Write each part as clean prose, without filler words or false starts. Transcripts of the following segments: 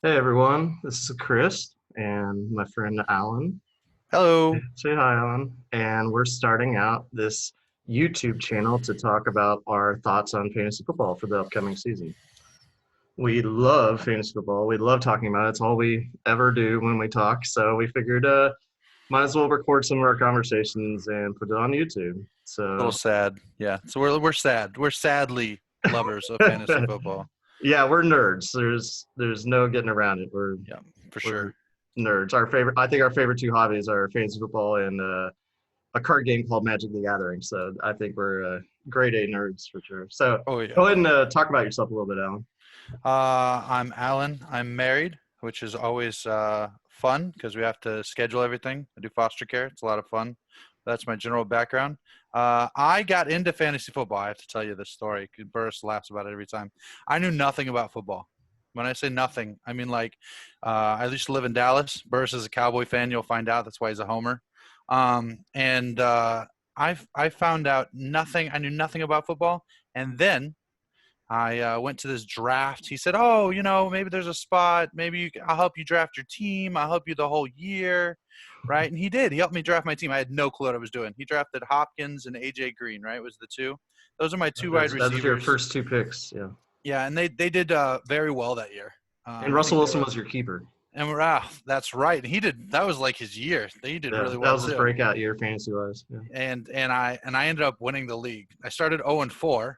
Hey everyone, this is Chris and my friend Alan. Hello. Say hi, Alan. And we're starting out this YouTube channel to talk about our thoughts on fantasy football for the upcoming season. We love fantasy football. We love talking about it. It's all we ever do when we talk. So we figured might as well record some of our conversations and put it on YouTube. A little So sad. Yeah. So we're sad. We're sadly lovers of fantasy football. yeah, we're nerds. There's no getting around it. Yeah, for We're sure. nerds. I think our favorite two hobbies are fantasy football and a card game called Magic the Gathering. So I think we're grade A nerds for sure. So Oh yeah. go ahead and talk about yourself a little bit, Alan. I'm Alan. I'm married, which is always fun because we have to schedule everything. I do foster care. It's a lot of fun. That's my general background. I got into fantasy football. I have to tell you this story. Burris laughs about it every time. I knew nothing about football. When I say nothing, I mean like I used to live in Dallas. Burris is a Cowboy fan. You'll find out. That's why he's a homer. And I found out nothing. I knew nothing about football. And then I went to this draft. He said, "Oh, maybe there's a spot. I'll help you draft your team. I'll help you the whole year, right?" And he did. He helped me draft my team. I had no clue what I was doing. He drafted Hopkins and AJ Green, right? Was the two. Those are my two wide That was your receivers. first two picks, yeah. Yeah, and they did very well that year. And I Russell think they Wilson were. was your keeper. And that's right. And he did. That was like his year. He did Yeah, really that well was his too. breakout year fantasy wise. Yeah. And I ended up winning the league. I started 0-4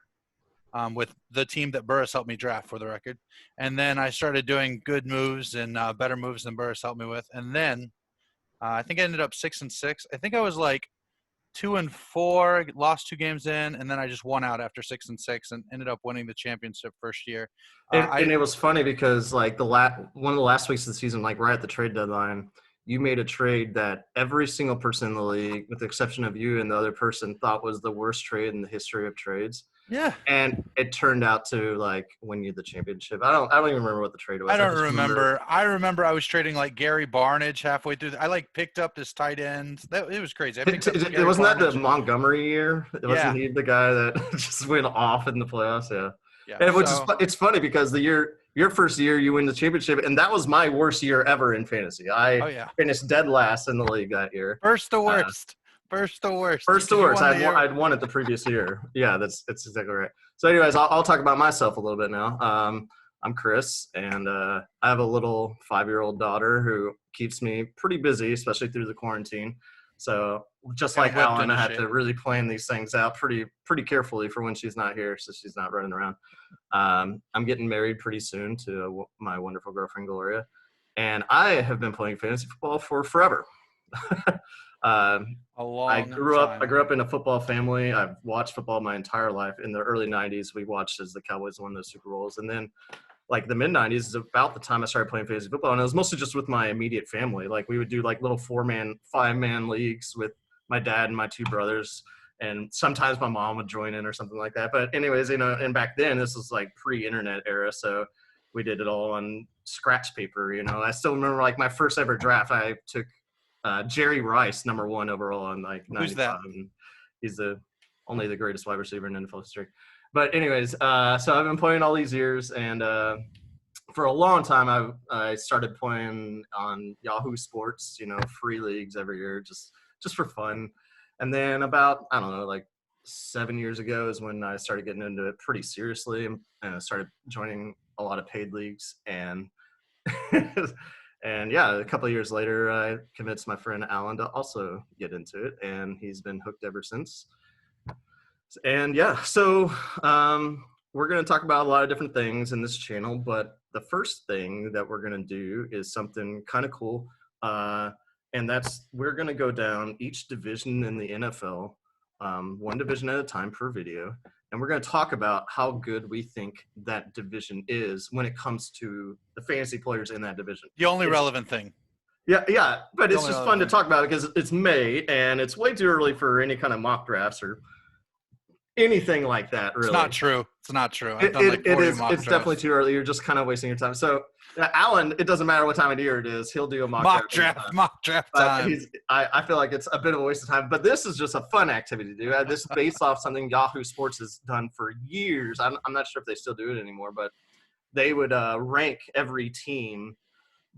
with the team that Burris helped me draft, for the record. And then I started doing good moves and better moves than Burris helped me with. And then I think I ended up 6-6. I think I was like 2-4, lost two games in, and then I just won out after 6-6 and ended up winning the championship first year. And it was funny because like one of the last weeks of the season, like right at the trade deadline, you made a trade that every single person in the league, with the exception of you and the other person, thought was the worst trade in the history of trades. Yeah. And it turned out to like win you the championship. I don't even remember what the trade I was. I don't just remember remember. I remember I was trading like Gary Barnage halfway through. I like picked up this tight end. It was crazy. I picked up Gary wasn't that the Barnage. Montgomery year? Wasn't Yeah. he the guy that just went off in the playoffs? Yeah. Yeah. And which is So, it's funny because your first year you win the championship, and that was my worst year ever in fantasy. I oh yeah. finished dead last in the league that year. First to Uh, worst. First to worst. First to Because you worst, won the year. I'd won it the previous year. Yeah, that's exactly right. So, anyways, I'll talk about myself a little bit now. I'm Chris, and I have a little 5-year-old daughter who keeps me pretty busy, especially through the quarantine. So, just Getting like whipped Alan, I into have shape. to really plan these things out pretty carefully for when she's not here, so she's not running around. I'm getting married pretty soon to my wonderful girlfriend Gloria, and I have been playing fantasy football for forever. um, A I long grew up. I time. grew up in a football family. I've watched football my entire life. In the early '90s, we watched as the Cowboys won those Super Bowls, and then like the mid '90s is about the time I started playing fantasy football, and it was mostly just with my immediate family. Like we would do like little 4-man, 5-man leagues with my dad and my two brothers, and sometimes my mom would join in or something like that. But anyways, and back then this was like pre-internet era, so we did it all on scratch paper. I still remember like my first ever draft. I took Jerry Rice, #1 overall in like Who's that? '95, and he's only the greatest wide receiver in NFL history. But anyways, so I've been playing all these years, and for a long time I started playing on Yahoo Sports, free leagues every year, just for fun. And then about I don't know, like 7 years ago is when I started getting into it pretty seriously, and I started joining a lot of paid leagues and. And yeah, a couple of years later, I convinced my friend Alan to also get into it, and he's been hooked ever since. And yeah, so we're going to talk about a lot of different things in this channel, but the first thing that we're going to do is something kind of cool, and that's we're going to go down each division in the NFL, one division at a time per video, and we're going to talk about how good we think that division is when it comes to the fantasy players in that division. The only It's, relevant thing. yeah, but The it's only just fun to relevant thing. talk about because it's May and it's way too early for any kind of mock drafts or anything like that, It's not really. true. It's not true. I've It, done like it, it 40 is. mock It's definitely drafts. too early. You're just kind of wasting your time. So, Alan, it doesn't matter what time of year it is. He'll do a mock draft Mock anytime. draft. Mock draft But time. I feel like it's a bit of a waste of time. But this is just a fun activity to do. This is based off something Yahoo Sports has done for years. I'm not sure if they still do it anymore, but they would rank every team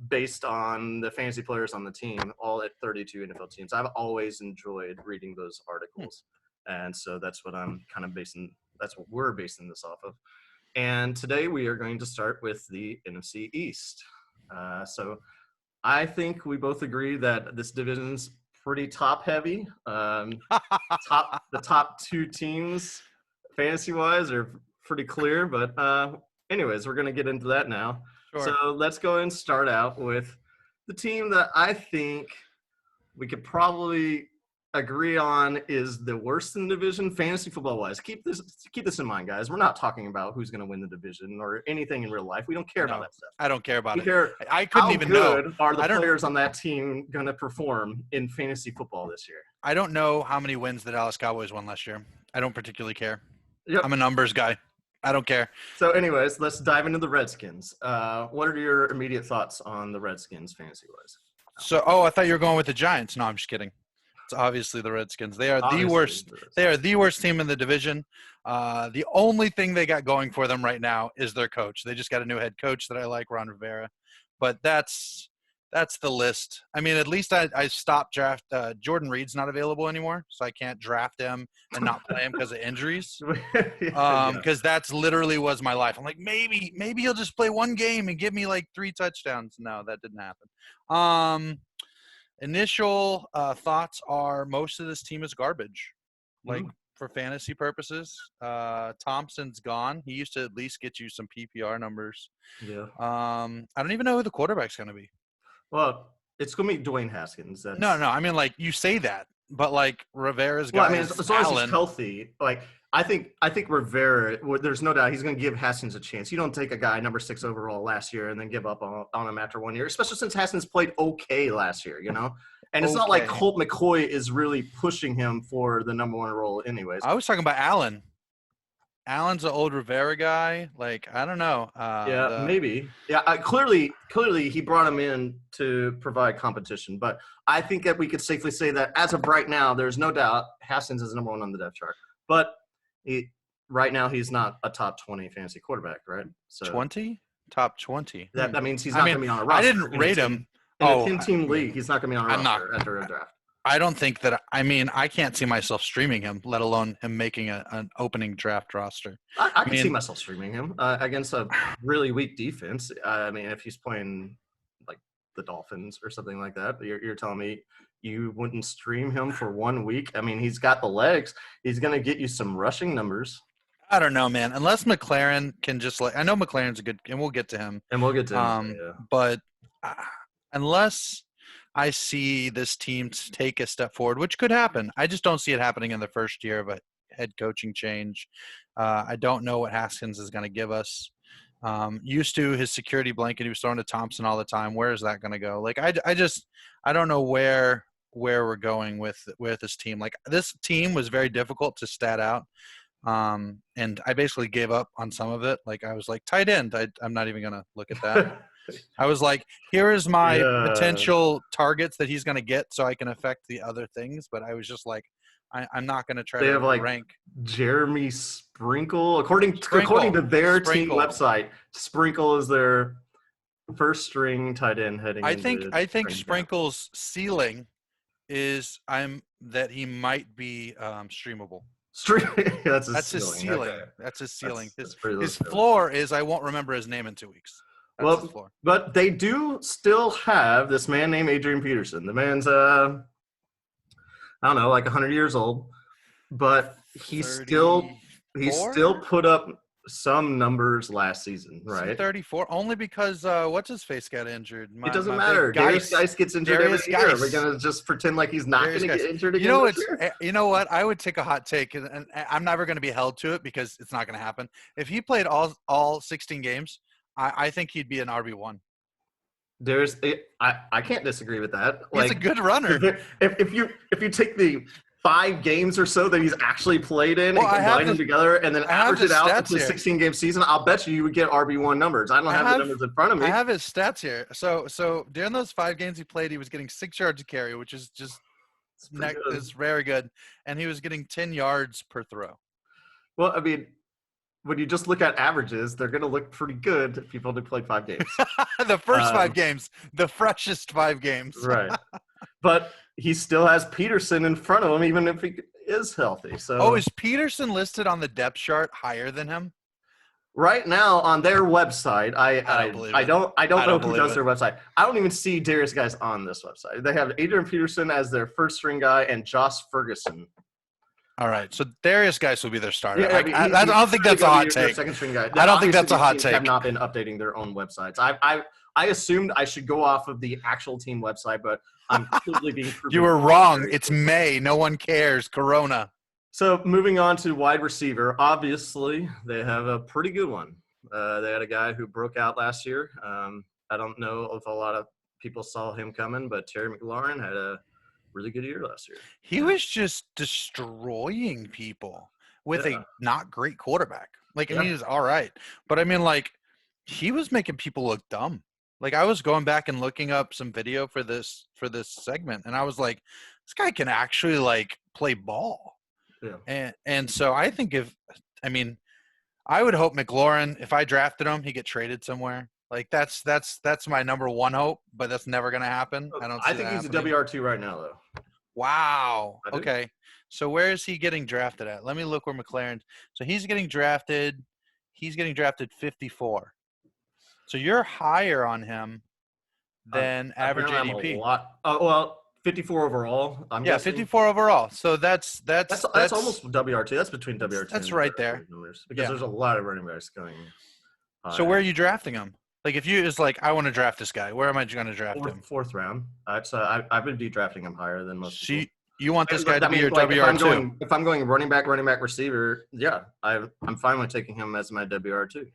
based on the fantasy players on the team, all at 32 NFL teams. I've always enjoyed reading those articles. And so that's what I'm kind of that's what we're basing this off of. And today we are going to start with the NFC East. So I think we both agree that this division's pretty top heavy. The top two teams, fantasy wise, are pretty clear. But anyways, we're going to get into that now. Sure. So let's go and start out with the team that I think we could probably agree on is the worst in the division, fantasy football wise. Keep this in mind, guys. We're not talking about who's going to win the division or anything in real life. We don't care about that stuff. I don't care about we it. Care I couldn't even know. How good are the players on that team going to perform in fantasy football this year? I don't know how many wins the Dallas Cowboys won last year. I don't particularly care. Yep. I'm a numbers guy. I don't care. So anyways, let's dive into the Redskins. What are your immediate thoughts on the Redskins fantasy-wise? So, I thought you were going with the Giants. No, I'm just kidding. It's obviously the Redskins. They are the worst. They are the worst team in the division. The only thing they got going for them right now is their coach. They just got a new head coach that I like, Ron Rivera. But that's the list. I mean, at least I stopped draft. Jordan Reed's not available anymore, so I can't draft him and not play him because of injuries. Because that's literally was my life. I'm like, maybe he'll just play one game and give me like 3 touchdowns. No, that didn't happen. Initial thoughts are most of this team is garbage, like for fantasy purposes. Thompson's gone. He used to at least get you some PPR numbers. Yeah. I don't even know who the quarterback's going to be. Well, it's going to be Dwayne Haskins. No. I mean, like, you say that, but, like, Rivera's guy as long as he's healthy, like, I think Rivera, there's no doubt he's going to give Haskins a chance. You don't take a guy number 6 overall last year and then give up on him after 1 year, especially since Haskins played okay last year, you know? And it's not like Colt McCoy is really pushing him for the number 1 role anyways. I was talking about Allen. Allen's an old Rivera guy. Like, I don't know. Maybe. Yeah, clearly he brought him in to provide competition. But I think that we could safely say that as of right now, there's no doubt Haskins is number 1 on the depth chart. But right now he's not a top 20 fantasy quarterback, right? So 20? Top 20. That means he's not going to be on a roster. I didn't rate him. In a 10-team league, he's not going to be on a roster after a draft. I don't think that – I mean, I can't see myself streaming him, let alone him making an opening draft roster. I can see myself streaming him against a really weak defense. I mean, if he's playing like the Dolphins or something like that, you're telling me you wouldn't stream him for 1 week? I mean, he's got the legs. He's going to get you some rushing numbers. I don't know, man. Unless McLaren can just – I know McLaren's a good – and we'll get to him. But unless – I see this team take a step forward, which could happen. I just don't see it happening in the first year of a head coaching change. I don't know what Haskins is going to give us. Used to his security blanket, he was throwing to Thompson all the time. Where is that going to go? Like, I don't know where we're going with this team. Like, this team was very difficult to stat out. And I basically gave up on some of it. Like, I was like, tight end. I'm not even going to look at that. I was like, here is my potential targets that he's going to get so I can affect the other things. But I was just like, I'm not going to try to rank. Jeremy Sprinkle. According to their team website, Sprinkle is their first string tight end heading I think Sprinkle's ceiling is that he might be streamable. That's his ceiling. Okay. That's his ceiling. His floor is I won't remember his name in 2 weeks. But they do still have this man named Adrian Peterson. The man's, I don't know, like 100 years old, but he still put up some numbers last season, right? 34, only because what's his face got injured. It doesn't matter. Darius Geis gets injured every year. We're gonna just pretend like he's not gonna get injured again. You know what? I would take a hot take, and I'm never gonna be held to it because it's not gonna happen. If he played all 16 games. I think he'd be an RB1. I can't disagree with that. He's a good runner. If you take the 5 games or so that he's actually played in and combine them together and then average it out to the 16-game season, I'll bet you would get RB1 numbers. I don't have the numbers in front of me. I have his stats here. So during those 5 games he played, he was getting 6 yards a carry, which is just is very good, and he was getting 10 yards per throw. Well, I mean, when you just look at averages, they're going to look pretty good if people only played 5 games. The first 5 games, the freshest 5 games. Right. But he still has Peterson in front of him, even if he is healthy. So, is Peterson listed on the depth chart higher than him? right now on their website, I don't know who does their website. I don't even see Darius guys on this website. They have Adrian Peterson as their first string guy and Josh Ferguson. All right, so Darius guys will be their starter. Yeah, I don't think that's a hot take. Second string guy. I don't think that's a hot take. Have not been updating their own websites. I assumed I should go off of the actual team website, but I'm completely being proven. You were wrong. It's May. No one cares. Corona. So moving on to wide receiver, obviously they have a pretty good one. They had a guy who broke out last year. I don't know if a lot of people saw him coming, but Terry McLaurin had a really good year last year. He was just destroying people with a not great quarterback. Like, I mean, he was all right. But, I mean, like, he was making people look dumb. Like, I was going back and looking up some video for this segment, and I was like, this guy can actually, like, play ball. Yeah. And so I think I would hope McLaurin, if I drafted him, he'd get traded somewhere. Like, that's my number one hope, but that's never going to happen. I think he's a WR2 right now, though. Wow. Okay. So where is he getting drafted at? Let me look where McLaurin. So he's getting drafted 54. So you're higher on him than average ADP. 54 overall. I'm guessing. 54 overall. So that's almost WR2. That's between WR2. That's right there. Because there's a lot of running backs going. So where are you drafting him? Like, if you is like, I want to draft this guy, where am I going to draft him? Fourth round. I've been drafting him higher than most people. You want this guy to be your WR2? If I'm going running back, receiver, yeah, I'm fine with taking him as my WR2.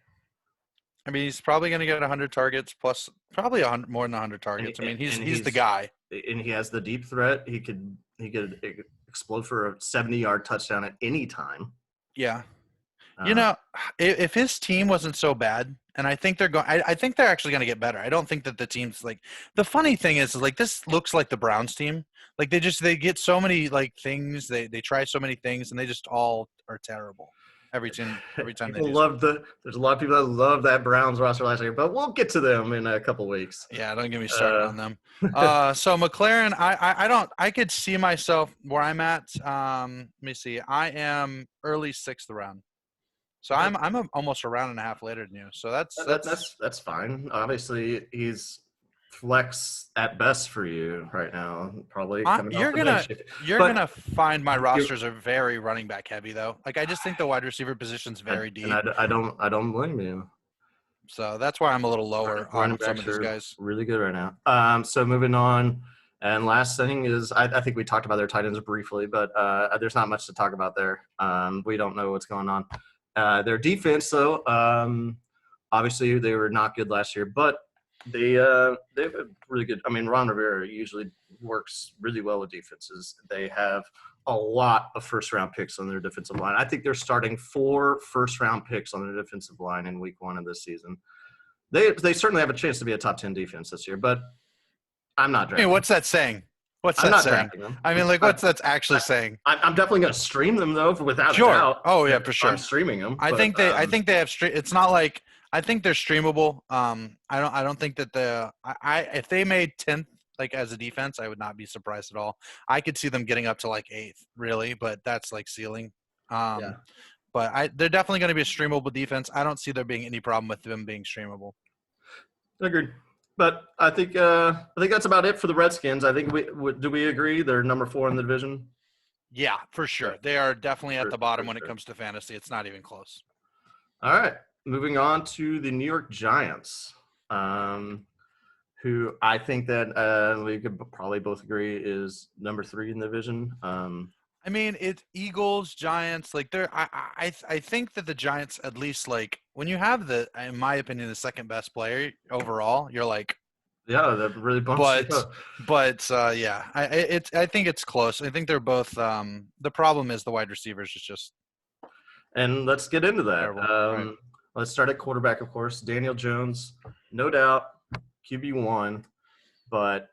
I mean, he's probably going to get 100 targets plus probably more than 100 targets. He's the guy. And he has the deep threat. He could explode for a 70-yard touchdown at any time. Yeah. If his team wasn't so bad, and I think they're going, I think they're actually going to get better. I don't think that the team's like, the funny thing is like, this looks like the Browns team. Like they get so many like things, they try so many things, and they just all are terrible every time they do. There's a lot of people that love that Browns roster last year, but we'll get to them in a couple weeks. Yeah, don't get me started on them. So McLaurin, I could see myself where I'm at. Let me see. I am early 6th round. So I'm almost a round and a half later than you. So that's fine. Obviously, he's flex at best for you right now. Probably you're gonna find my rosters are very running back heavy though. Like, I just think the wide receiver position's very deep. And I don't blame you. So that's why I'm a little lower on some of these guys. Really good right now. So moving on. And last thing is, I think we talked about their tight ends briefly, but there's not much to talk about there. We don't know what's going on. Their defense, though, obviously they were not good last year, but they have a really good. I mean, Ron Rivera usually works really well with defenses. They have a lot of first-round picks on their defensive line. I think they're starting 4 first-round picks on their defensive line in week 1 of this season. They certainly have a chance to be a top 10 defense this year, but I'm not drafting. Hey, what's that saying? What's that saying? I mean, like, what's that's actually saying? I'm definitely going to stream them though, without a doubt. Oh yeah, for sure. I'm streaming them. I think they have It's not like I think they're streamable. I don't think that if they made 10th like as a defense, I would not be surprised at all. I could see them getting up to like 8th, really, but that's like ceiling. But they're definitely going to be a streamable defense. I don't see there being any problem with them being streamable. Agreed. But I think that's about it for the Redskins. I think do we agree they're number 4 in the division? Yeah, for sure. They are definitely at the bottom when it comes to fantasy. It's not even close. All right, moving on to the New York Giants, who I think that we could probably both agree is number 3 in the division. I mean, it's Eagles, Giants. Like, I think that the Giants, at least, like, when you have in my opinion, the second best player overall, you're like, yeah, that really bumps you up. But yeah, I think it's close. I think they're both. The problem is the wide receivers is just. And let's get into that. Right. Let's start at quarterback, of course. Daniel Jones, no doubt, QB1, but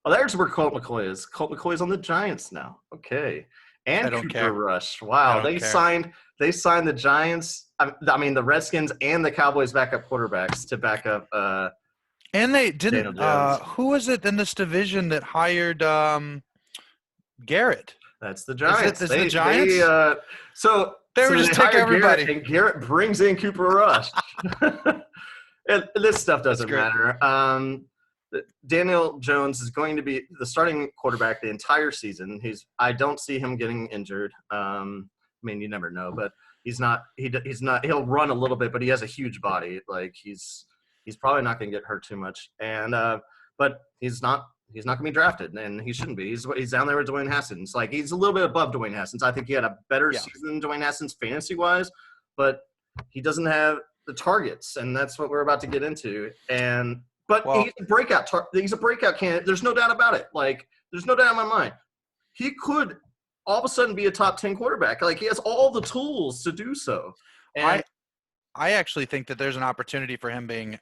there's where Colt McCoy is. Colt McCoy is on the Giants now. Okay. and I don't Cooper care. Rush. I Wow, don't they care. signed the Giants. I mean the Redskins and the Cowboys backup quarterbacks to back up And they didn't. Daniel Jones. Who was it in this division that hired Garrett? That's the Is it Giants. is the They Giants? so They were so they just take hired Garrett, everybody. and Garrett brings in Cooper Rush. And this stuff That's doesn't great. matter. Daniel Jones is going to be the starting quarterback the entire season. I don't see him getting injured. I mean, you never know, but he's not. He's not. He'll run a little bit, but he has a huge body. Like he's probably not going to get hurt too much. And but he's not. He's not going to be drafted, and he shouldn't be. He's down there with Dwayne Haskins. Like he's a little bit above Dwayne Haskins. I think he had a better Yeah. season than Dwayne Haskins fantasy wise, but he doesn't have the targets, and that's what we're about to get into. But Well, he's a breakout. He's a breakout candidate. There's no doubt about it. Like there's no doubt in my mind. He could all of a sudden be a top 10 quarterback. Like he has all the tools to do so. And I actually think that there's an opportunity for him being,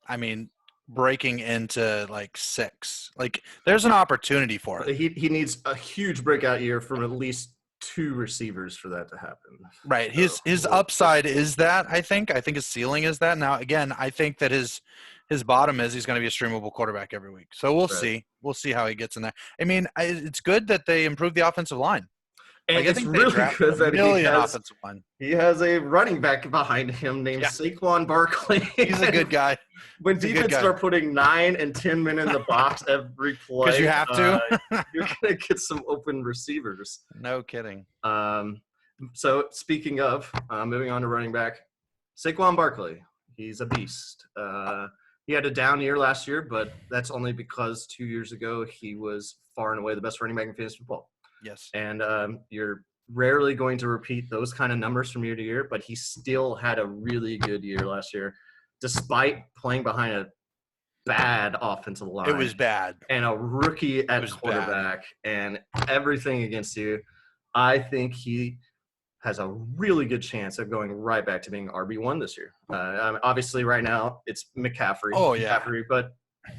I mean, breaking into like 6. Like there's an opportunity for it. he needs a huge breakout year from at least 2 receivers for that to happen. Right. His upside is that, I think. I think his ceiling is that. Now, again, I think that his bottom is he's going to be a streamable quarterback every week. So we'll see. We'll see how he gets in there. I mean, it's good that they improved the offensive line. And Like, it's really good that offensive line. He has a running back behind him named Saquon Barkley. He's a good guy. When defense start putting 9 and 10 men in the box every play, because you have to, you're gonna get some open receivers. No kidding. So speaking of moving on to running back, Saquon Barkley, he's a beast. He had a down year last year, but that's only because 2 years ago he was far and away the best running back in fantasy football. Yes. And you're rarely going to repeat those kind of numbers from year to year, but he still had a really good year last year, despite playing behind a bad offensive line. It was bad. And a rookie at quarterback and everything against you. I think he has a really good chance of going right back to being RB1 this year. Obviously, right now, it's McCaffrey. Oh, yeah. But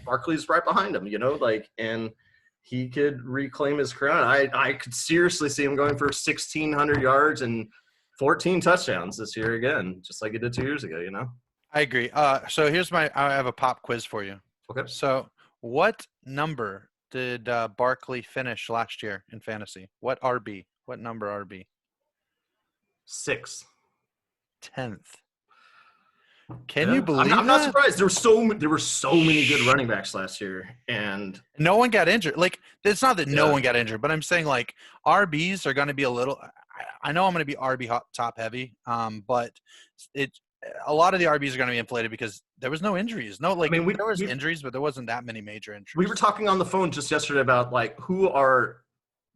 Barkley's right behind him, and he could reclaim his crown. I could seriously see him going for 1,600 yards and 14 touchdowns this year again, just like he did 2 years ago, I agree. So I have a pop quiz for you. Okay. So what number did Barkley finish last year in fantasy? What RB? What number RB? 6. 10th. Can you believe I'm not surprised. There were so many good running backs last year, and no one got injured. Like, it's not that no one got injured, but I'm saying like RBs are going to be a little. I know I'm going to be RB top heavy, but a lot of the RBs are going to be inflated because there was no injuries. No, like there was injuries, but there wasn't that many major injuries. We were talking on the phone just yesterday about like who our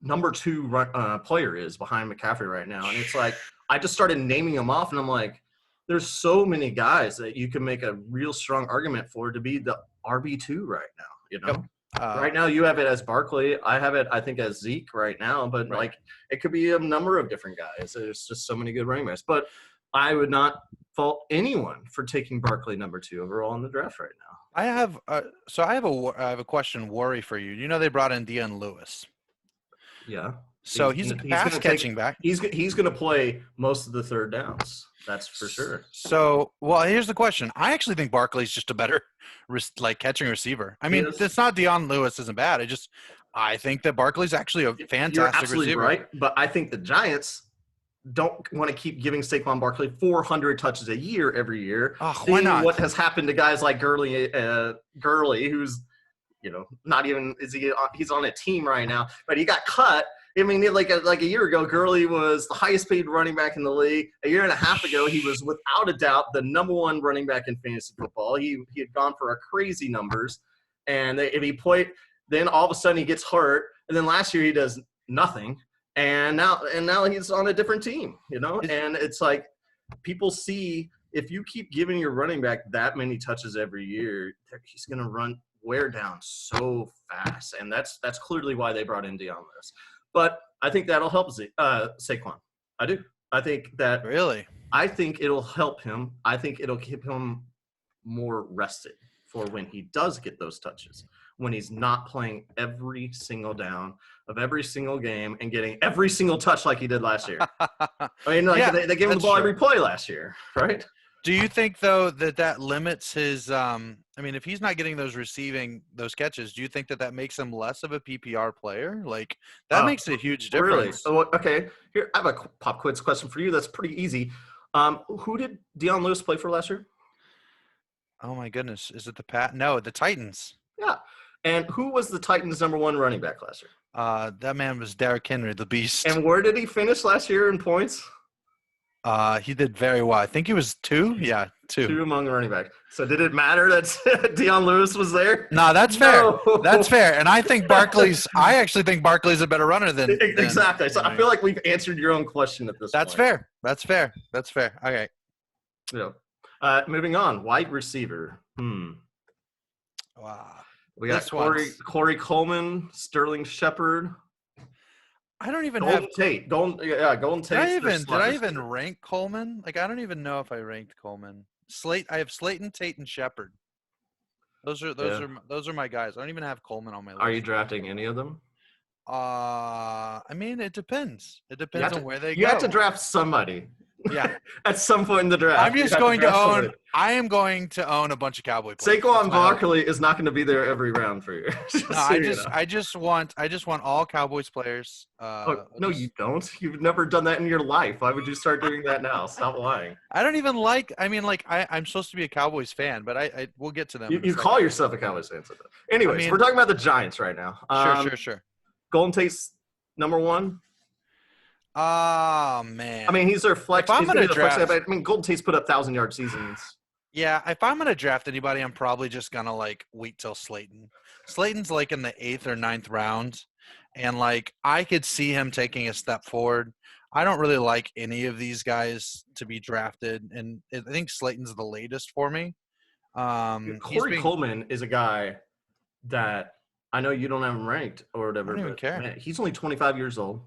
number 2 player is behind McCaffrey right now, and it's like I just started naming them off, and I'm like, there's so many guys that you can make a real strong argument for to be the RB2 right now, Yep. Right now you have it as Barkley. I have it, I think, as Zeke right now, but like it could be a number of different guys. There's just so many good running backs. But I would not fault anyone for taking Barkley number 2 overall in the draft right now. I have a question worry for you. They brought in Dion Lewis. Yeah. So he's a pass catching back. He's going to play most of the third downs. That's for sure. So, well, here's the question. I actually think Barkley's just a better catching receiver. I mean, it's not Dion Lewis isn't bad. I think that Barkley's actually a fantastic receiver. Right, but I think the Giants don't want to keep giving Saquon Barkley 400 touches a year every year. Why not? What has happened to guys like Gurley, who's not even he's on a team right now, but he got cut. I mean, like a year ago, Gurley was the highest paid running back in the league. A year and a half ago, he was without a doubt the number 1 running back in fantasy football. He had gone for a crazy numbers, and if he played, then all of a sudden he gets hurt, and then last year he does nothing, and now he's on a different team, And it's like people see if you keep giving your running back that many touches every year, he's going to wear down so fast, and that's clearly why they brought in Dion Lewis. But I think that'll help Saquon. I do. I think that really. I think it'll help him. I think it'll keep him more rested for when he does get those touches, when he's not playing every single down of every single game and getting every single touch like he did last year. I mean, like Yeah, they gave him the ball every play last year, right? Do you think though that limits his? I mean, if he's not getting those catches, do you think that makes him less of a PPR player? Like that makes a huge difference. Really? Oh, okay. Here, I have a pop quiz question for you. That's pretty easy. Who did Deion Lewis play for last year? Oh my goodness, is it the Pat? No, the Titans. Yeah. And who was the Titans' #1 running back last year? That man was Derrick Henry, the beast. And where did he finish last year in points? He did very well. I think he was 2. Yeah, 2. 2 among the running backs. So did it matter that Deion Lewis was there? No, that's fair. No. That's fair. And I actually think Barkley's a better runner than exactly. So I feel like we've answered your own question at this point. That's fair. Okay. Yeah. Moving on. Wide receiver. Wow. We got Corey Coleman, Sterling Shepard. I don't even Golden have Tate. Golden Tate. Did I even rank Coleman? Like I don't even know if I ranked Coleman. I have Slayton, Tate, and Shepard. Those are my guys. I don't even have Coleman on my list. Are you drafting any of them? I mean, it depends. It depends on where they go. You have to draft somebody. Yeah. At some point in the draft. I am going to own a bunch of Cowboy players. Saquon Barkley is not going to be there every round for you. I just want all Cowboys players. No, you don't. You've never done that in your life. Why would you start doing that now? Stop lying. I don't even I'm supposed to be a Cowboys fan, but we'll get to them. You call yourself a Cowboys fan. Anyways, we're talking about the Giants right now. Sure. Golden Tate's #1. Oh man! I mean, he's their flex. If I'm going to draft, I mean, Golden Tate's put up 1,000-yard seasons. Yeah, if I'm going to draft anybody, I'm probably just going to wait till Slayton. Slayton's in the 8th or 9th round, and I could see him taking a step forward. I don't really like any of these guys to be drafted, and I think Slayton's the latest for me. Corey Coleman is a guy that I know you don't have him ranked or whatever. I don't even care. Man, he's only 25 years old.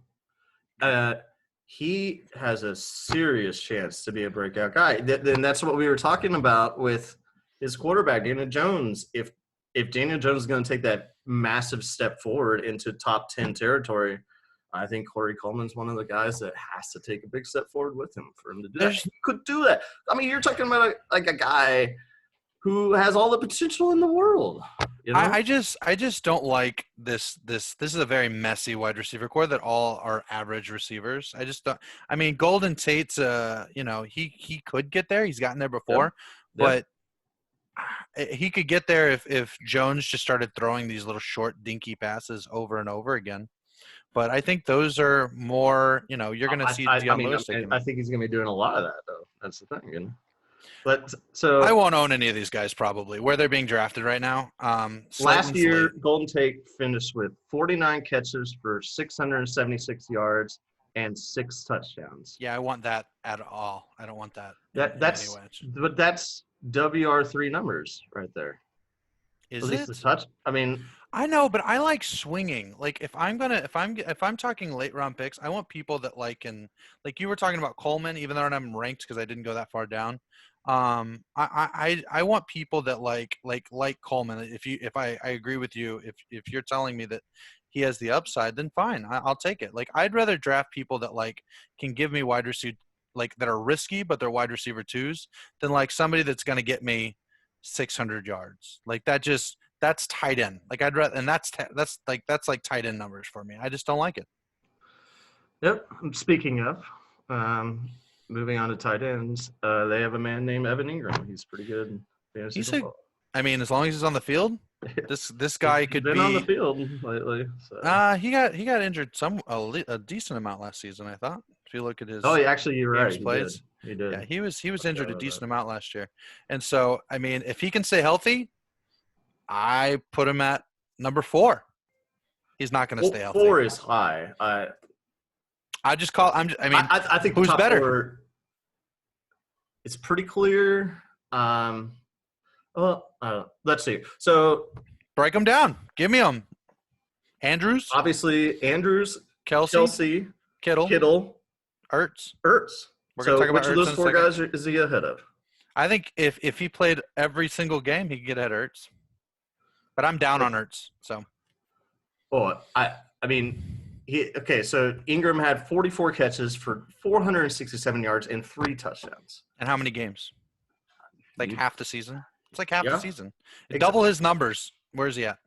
He has a serious chance to be a breakout guy. And that's what we were talking about with his quarterback, Daniel Jones. If Daniel Jones is going to take that massive step forward into top 10 territory, I think Corey Coleman's one of the guys that has to take a big step forward with him for him to do that. He could do that. I mean, you're talking about a guy who has all the potential in the world. You know? I just don't like this. This is a very messy wide receiver core that all are average receivers. I just don't. I mean, Golden Tate's, he could get there. He's gotten there before, but he could get there if Jones just started throwing these little short, dinky passes over and over again. But I think those are more. You're going to see Deion Lewis. I think he's going to be doing a lot of that, though. That's the thing. But so I won't own any of these guys probably where they're being drafted right now. Last year, Golden Tate finished with 49 catches for 676 yards and 6 touchdowns. Yeah, I want that at all. I don't want that. But that's WR3 numbers right there. Is it? The touch? I mean, I know, but I like swinging. If I'm talking late round picks, I want people that can you were talking about Coleman, even though I'm ranked because I didn't go that far down. I want people that like Coleman. If I agree with you, if you're telling me that he has the upside, then fine, I'll take it. I'd rather draft people that can give me wide receiver that are risky, but they're wide receiver 2s than somebody that's going to get me 600 yards. That's tight end. I'd rather, and that's tight end numbers for me. I just don't like it. Yep. Speaking of, moving on to tight ends, they have a man named Evan Ingram. He's pretty good. I mean, as long as he's on the field, this guy could be on the field lately. So. He got injured a decent amount last season, I thought. If you look at his you're right. He did. Yeah, he was injured a decent amount last year, and so I mean, if he can stay healthy, I put him at number 4. He's not going to stay healthy. 4 is high. I think who's better? 4, it's pretty clear. Let's see. So break them down. Give me them. Andrews. Obviously, Andrews, Kelsey, Kittle, Ertz. We're going to talk about which of those 4 guys is he ahead of? I think if he played every single game, he could get ahead of Ertz. But I'm down on Ertz. So Well, I mean, so Ingram had 44 catches for 467 yards and 3 touchdowns. and how many games? Like half the season. It's like half the season. Double his numbers. Where's he at?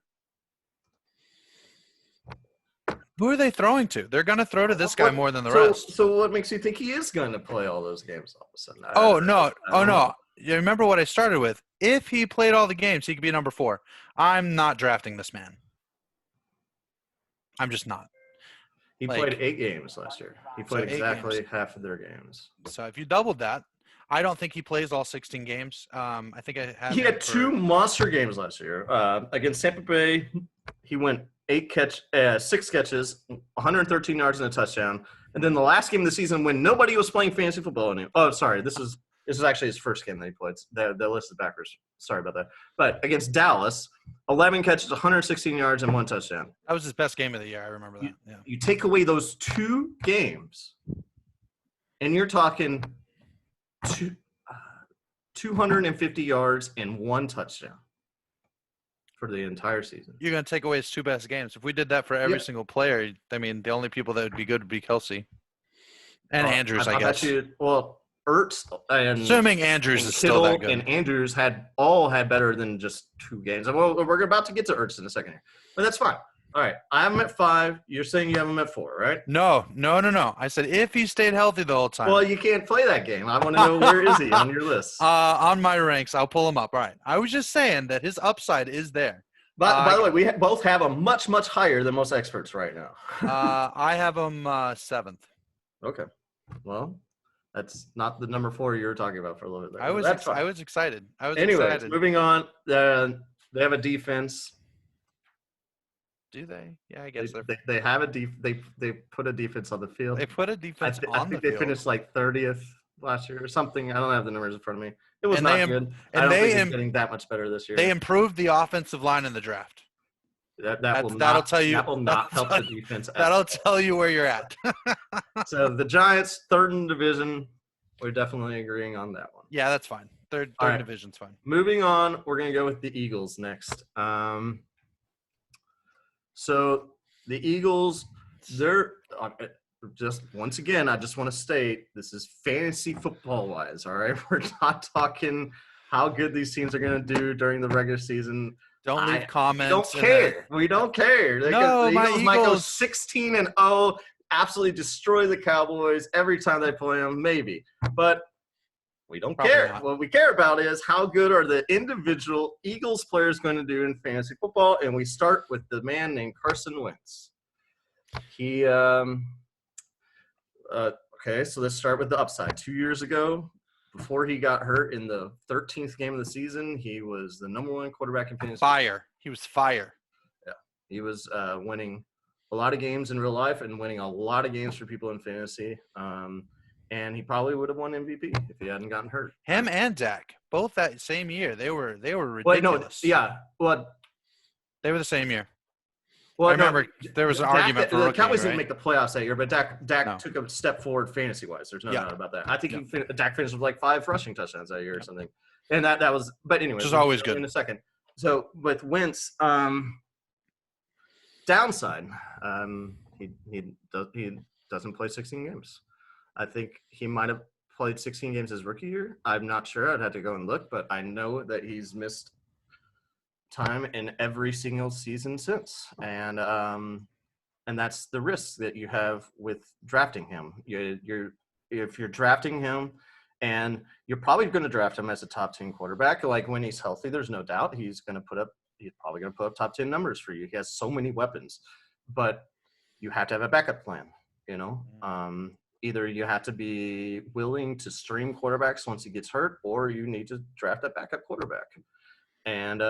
Who are they throwing to? They're going to throw to this guy more than the rest. So what makes you think he is going to play all those games all of a sudden? No. You remember what I started with? If he played all the games, he could be number 4. I'm not drafting this man. I'm just not. He played 8 games last year. He played exactly half of their games. So if you doubled that, I don't think he plays all 16 games. I think he had 2 monster games last year. Against Tampa Bay, he went 6 catches, 113 yards and a touchdown. And then the last game of the season when nobody was playing fantasy football anymore. Oh, sorry. This is actually his first game that he played. The list is backwards. Sorry about that. But against Dallas, 11 catches, 116 yards, and 1 touchdown. That was his best game of the year. I remember that. Yeah. You take away those 2 games, and you're talking 250 yards and 1 touchdown for the entire season. You're going to take away his 2 best games. If we did that for every single player, I mean, the only people that would be good would be Kelsey and Andrews, I guess. Ertz and assuming Andrews is still that good. And Andrews had better than just 2 games. Well, we're about to get to Ertz in a second here, but that's fine. All right, I have him at 5. You're saying you have him at 4, right? No. I said if he stayed healthy the whole time. Well, you can't play that game. I want to know where is he on your list? On my ranks, I'll pull him up. All right. I was just saying that his upside is there. By the way, we both have him much, much higher than most experts right now. I have him 7th. Okay. Well, that's not the number 4 you were talking about for a little bit there. I was excited. Anyways, moving on. They have a defense. Do they? Yeah, I guess they have a they put a defense on the field. They put a defense on the field. I think they finished like 30th last year or something. I don't have the numbers in front of me. It was not good. I don't think it's getting that much better this year. They improved the offensive line in the draft. That'll not help the defense. That'll tell you where you're at. So the Giants, 3rd in division. We're definitely agreeing on that one. Yeah, that's fine. Third division's fine. Moving on, we're going to go with the Eagles next. So the Eagles, they're just once again, I just want to state this is fantasy football wise. All right, we're not talking how good these teams are going to do during the regular season. Don't leave comments. Don't care. We don't care. The Eagles might go 16-0, absolutely destroy the Cowboys every time they play them, maybe. But we don't care. Not. What we care about is how good are the individual Eagles players going to do in fantasy football, and we start with the man named Carson Wentz. He okay, so let's start with the upside. 2 years ago, before he got hurt in the 13th game of the season, he was the number 1 quarterback in fantasy. He was fire. Yeah, he was winning a lot of games in real life and winning a lot of games for people in fantasy. And he probably would have won MVP if he hadn't gotten hurt. Him and Dak, both that same year. They were ridiculous. They were the same year. Well, I remember there was an argument for the rookie, Cowboys right? didn't make the playoffs that year, but Dak took a step forward fantasy-wise. There's no doubt about that. I think Dak finished with like 5 rushing touchdowns that year or something. And that was – but anyway. Which is always good. In a second. So with Wentz, downside, he doesn't play 16 games. I think he might have played 16 games his rookie year. I'm not sure. I'd have to go and look, but I know that he's missed time in every single season since. And that's the risk that you have with drafting him. If you're drafting him, and you're probably going to draft him as a top 10 quarterback, like when he's healthy, there's no doubt he's probably going to put up top 10 numbers for you. He has so many weapons, but you have to have a backup plan, Either you have to be willing to stream quarterbacks once he gets hurt, or you need to draft a backup quarterback. And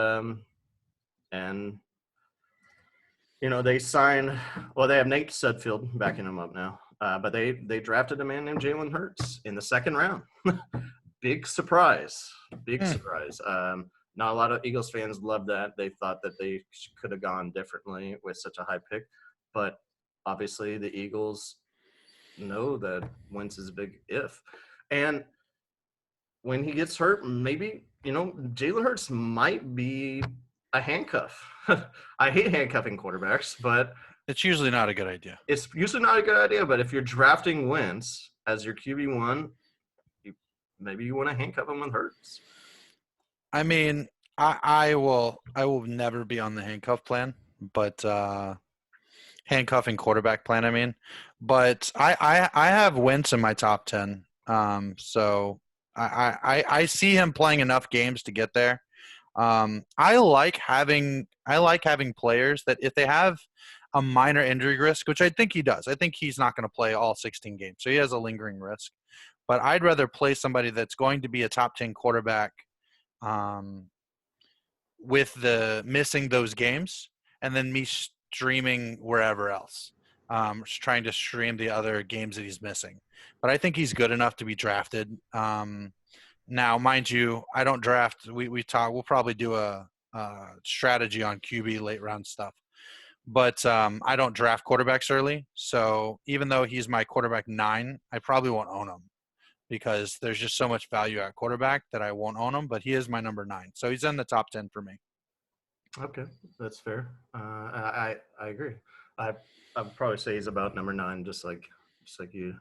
they signed – well, they have Nate Sudfeld backing him up now. But they drafted a man named Jalen Hurts in the 2nd round. Big surprise. Surprise. Not a lot of Eagles fans loved that. They thought that they could have gone differently with such a high pick. But obviously the Eagles know that Wentz is a big if. And when he gets hurt, maybe, Jalen Hurts might be a handcuff. I hate handcuffing quarterbacks, but It's usually not a good idea. it's usually not a good idea. But if you're drafting Wentz as your QB1, maybe you want to handcuff him with Hurts. I mean, I will never be on the handcuff plan, but handcuffing quarterback plan. I mean, but I have Wentz in my top 10. So I see him playing enough games to get there. I like having players that if they have a minor injury risk, which I think he does. I think he's not going to play all 16 games, so he has a lingering risk. But I'd rather play somebody that's going to be a top 10 quarterback with the missing those games, and then me streaming wherever else, trying to stream the other games that he's missing. But I think he's good enough to be drafted. Now, mind you, I don't draft. We'll probably do a strategy on QB late round stuff. But I don't draft quarterbacks early. So even though he's my quarterback 9, I probably won't own him because there's just so much value at quarterback that I won't own him. But he is my number 9. So he's in the top 10 for me. Okay, that's fair. I agree. I'd probably say he's about number 9, just like you.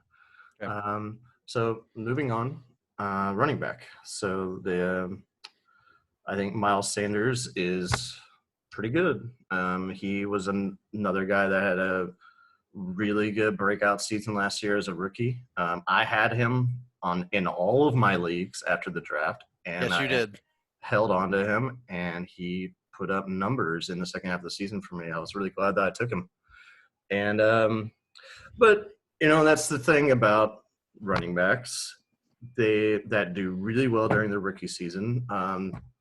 Okay. So moving on, running back. So I think Miles Sanders is pretty good. He was another guy that had a really good breakout season last year as a rookie. I had him in all of my leagues after the draft, and yes, you did. Held on to him, and he put up numbers in the second half of the season for me. I was really glad that I took him. And but that's the thing about running backs. That do really well during their rookie season.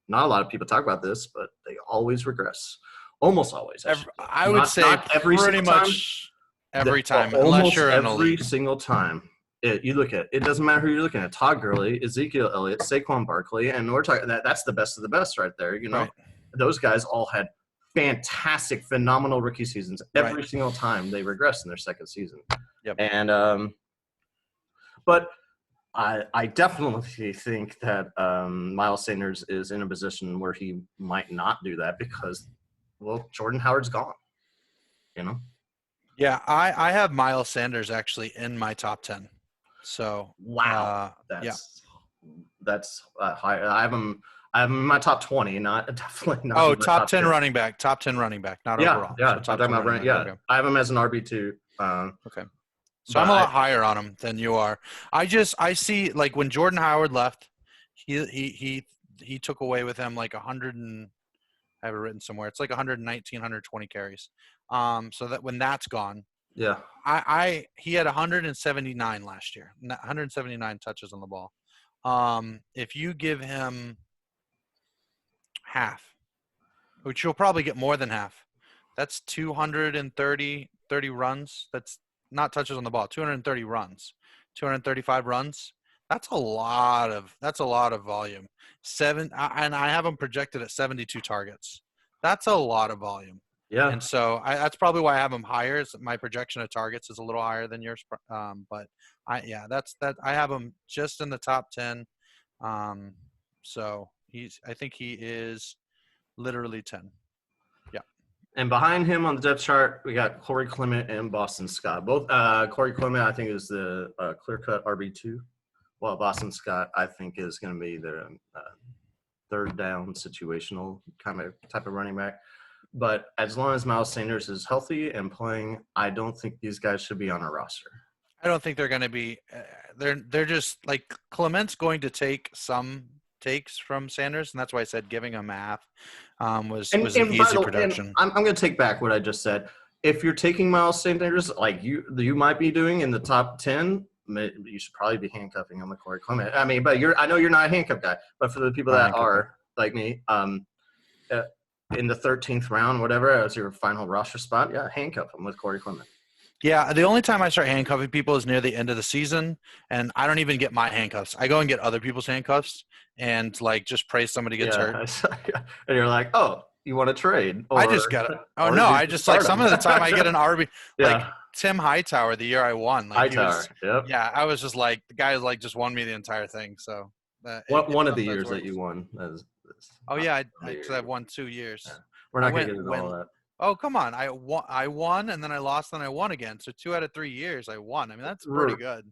Not a lot of people talk about this, but they always regress. Almost always. I would say pretty much every time, unless you're in a league. Every single time. You look at it doesn't matter who you're looking at. Todd Gurley, Ezekiel Elliott, Saquon Barkley, and we're talking that's the best of the best right there. Right. Those guys all had fantastic, phenomenal rookie seasons. Every single time they regressed in their second season. Yep. And but I definitely think that Miles Sanders is in a position where he might not do that because, well, Jordan Howard's gone. Yeah, I have Miles Sanders actually in my top 10. So wow, that's high. I have him in my top 20, definitely not. Oh, top 10 running back, top 10 running back, not overall. Yeah, so top 10 running back. Yeah, okay. I have him as an RB2. Okay. So I'm a lot higher on him than you are. I see like when Jordan Howard left, he took away with him like 100 and I have it written somewhere. It's like 119, 120 carries. So that when that's gone, yeah, he had 179 last year, 179 touches on the ball. If you give him half, which you'll probably get more than half, that's 230 runs. That's not touches on the ball, 230 runs, 235 runs. That's a lot of volume. And I have them projected at 72 targets. That's a lot of volume. Yeah. And so that's probably why I have him higher. My projection of targets is a little higher than yours. But I have him just in the top 10. So I think he is literally 10. And behind him on the depth chart, we got Corey Clement and Boston Scott. Both Corey Clement, I think, is the clear-cut RB2, while Boston Scott, I think, is going to be the third down situational type of running back. But as long as Miles Sanders is healthy and playing, I don't think these guys should be on our roster. I don't think they're going to be. They're just like Clement's going to take some takes from Sanders, and that's why I said giving him half was an easy production. I'm going to take back what I just said. If you're taking Miles Sanders, like you might be doing in the top 10, you should probably be handcuffing him with Corey Clement. I mean, but I know you're not a handcuff guy, but for the people that are like me, in the 13th round, whatever, as your final roster spot, yeah, handcuff him with Corey Clement. Yeah, the only time I start handcuffing people is near the end of the season, and I don't even get my handcuffs. I go and get other people's handcuffs and, like, just pray somebody gets hurt. And you're like, oh, you want to trade? I just got it. Oh, no, I just, like, some of the time I get an RB. Like, Tim Hightower the year I won. Like, Hightower, yep. Yeah, I was just like, the guy, like, just won me the entire thing, so. One of the sometimes years that works. you won. Oh yeah, because I've won 2 years. Yeah. We're not going to get into all that. Oh come on, I won and then I lost, then I won again. So 2 out of 3 years I won. I mean that's pretty good.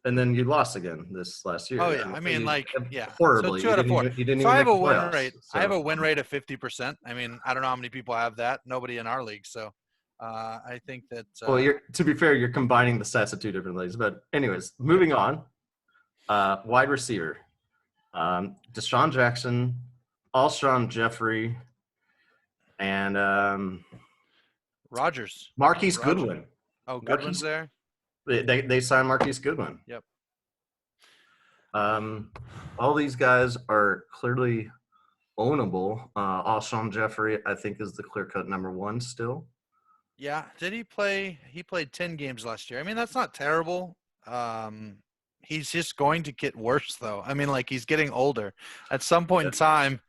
And then you lost again this last year. Oh yeah, I mean yeah. Horribly. So 2 out of 4. You didn't So even I have make a the win playoffs. rate. So. I have a win rate of 50%. I mean I don't know how many people have that. Nobody in our league. So I think that. Well, to be fair, you're combining the stats of 2 different leagues. But anyways, moving on. Wide receiver. Deshaun Jackson, Alshon Jeffrey, and Rodgers. Marquise Goodwin. Oh, Goodwin's there. They signed Marquise Goodwin. Yep. All these guys are clearly ownable. Alshon Jeffrey, I think, is the clear-cut number 1 still. Yeah. Did he play? He played 10 games last year. I mean, that's not terrible. He's just going to get worse, though. I mean, like he's getting older. At some point in time,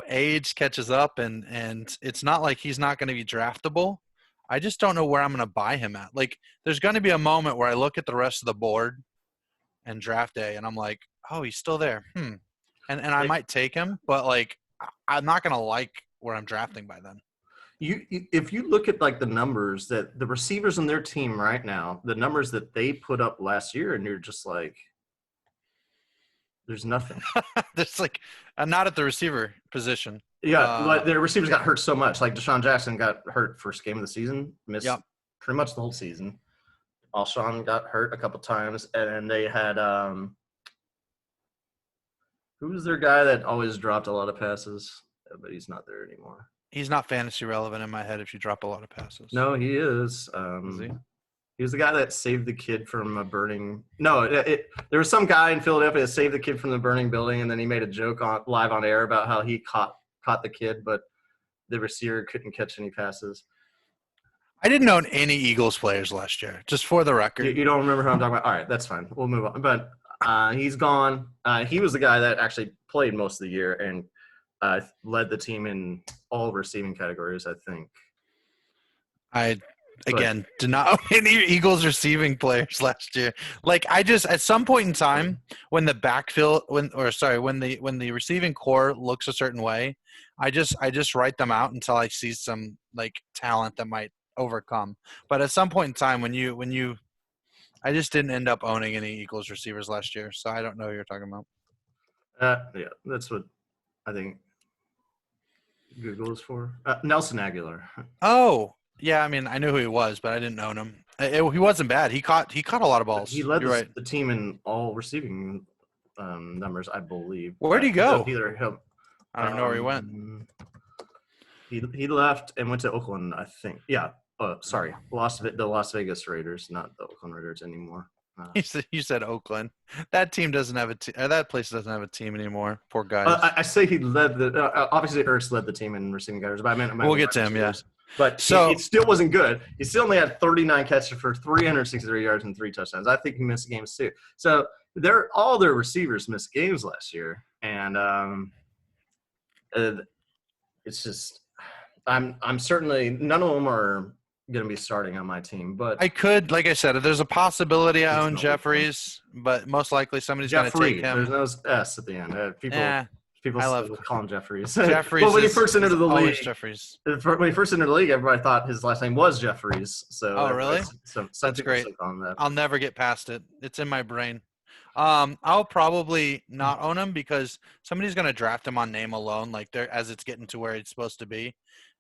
age catches up, and it's not like he's not going to be draftable. I just don't know where I'm going to buy him at. Like, there's going to be a moment where I look at the rest of the board and draft day, and I'm like, oh, he's still there. And I might take him, but like, I'm not going to like where I'm drafting by then. If you look at like the numbers that the receivers on their team right now, the numbers that they put up last year, and you're just like, there's nothing. There's like, not at the receiver position. Yeah, but their receivers got hurt so much. Like Deshaun Jackson got hurt first game of the season, missed pretty much the whole season. Alshon got hurt a couple times, and then they had who's their guy that always dropped a lot of passes, but he's not there anymore. He's not fantasy relevant in my head if you drop a lot of passes. No, he is. Is he? He was the guy that saved the kid from a burning – no, there was some guy in Philadelphia that saved the kid from the burning building, and then he made a joke live on air about how he caught the kid, but the receiver couldn't catch any passes. I didn't own any Eagles players last year, just for the record. You don't remember who I'm talking about? All right, that's fine. We'll move on. But he's gone. He was the guy that actually played most of the year and led the team in all receiving categories, I think. Again, did not own any Eagles receiving players last year. Like I just at some point in time when the backfield when the receiving core looks a certain way, I just write them out until I see some like talent that might overcome. But at some point in time I just didn't end up owning any Eagles receivers last year, so I don't know who you're talking about. Yeah, that's what I think Google is for. Nelson Aguilar. Oh. Yeah, I mean, I knew who he was, but I didn't own him. He wasn't bad. He caught a lot of balls. He led the team in all receiving numbers, I believe. Where'd he go? I don't know where he went. He left and went to Oakland, I think. Yeah. Sorry, the Las Vegas Raiders, not the Oakland Raiders anymore. You said Oakland. That team doesn't have that place doesn't have a team anymore. Poor guys. I say he led obviously Ertz led the team in receiving categories, but I meant we'll get to him. Yeah. But it still wasn't good. He still only had 39 catches for 363 yards and 3 touchdowns. I think he missed games too. So all their receivers missed games last year, and it's just I'm certainly none of them are going to be starting on my team. But I could, like I said, there's a possibility I own Jeffries, but most likely somebody's going to take him. There's no S at the end. People still call him Jeffries. Jeffries. Well, when he first entered the league, Jeffries. When he first entered the league, everybody thought his last name was Jeffries. So really? That's great. I'll never get past it. It's in my brain. I'll probably not own him because somebody's going to draft him on name alone, like as it's getting to where it's supposed to be,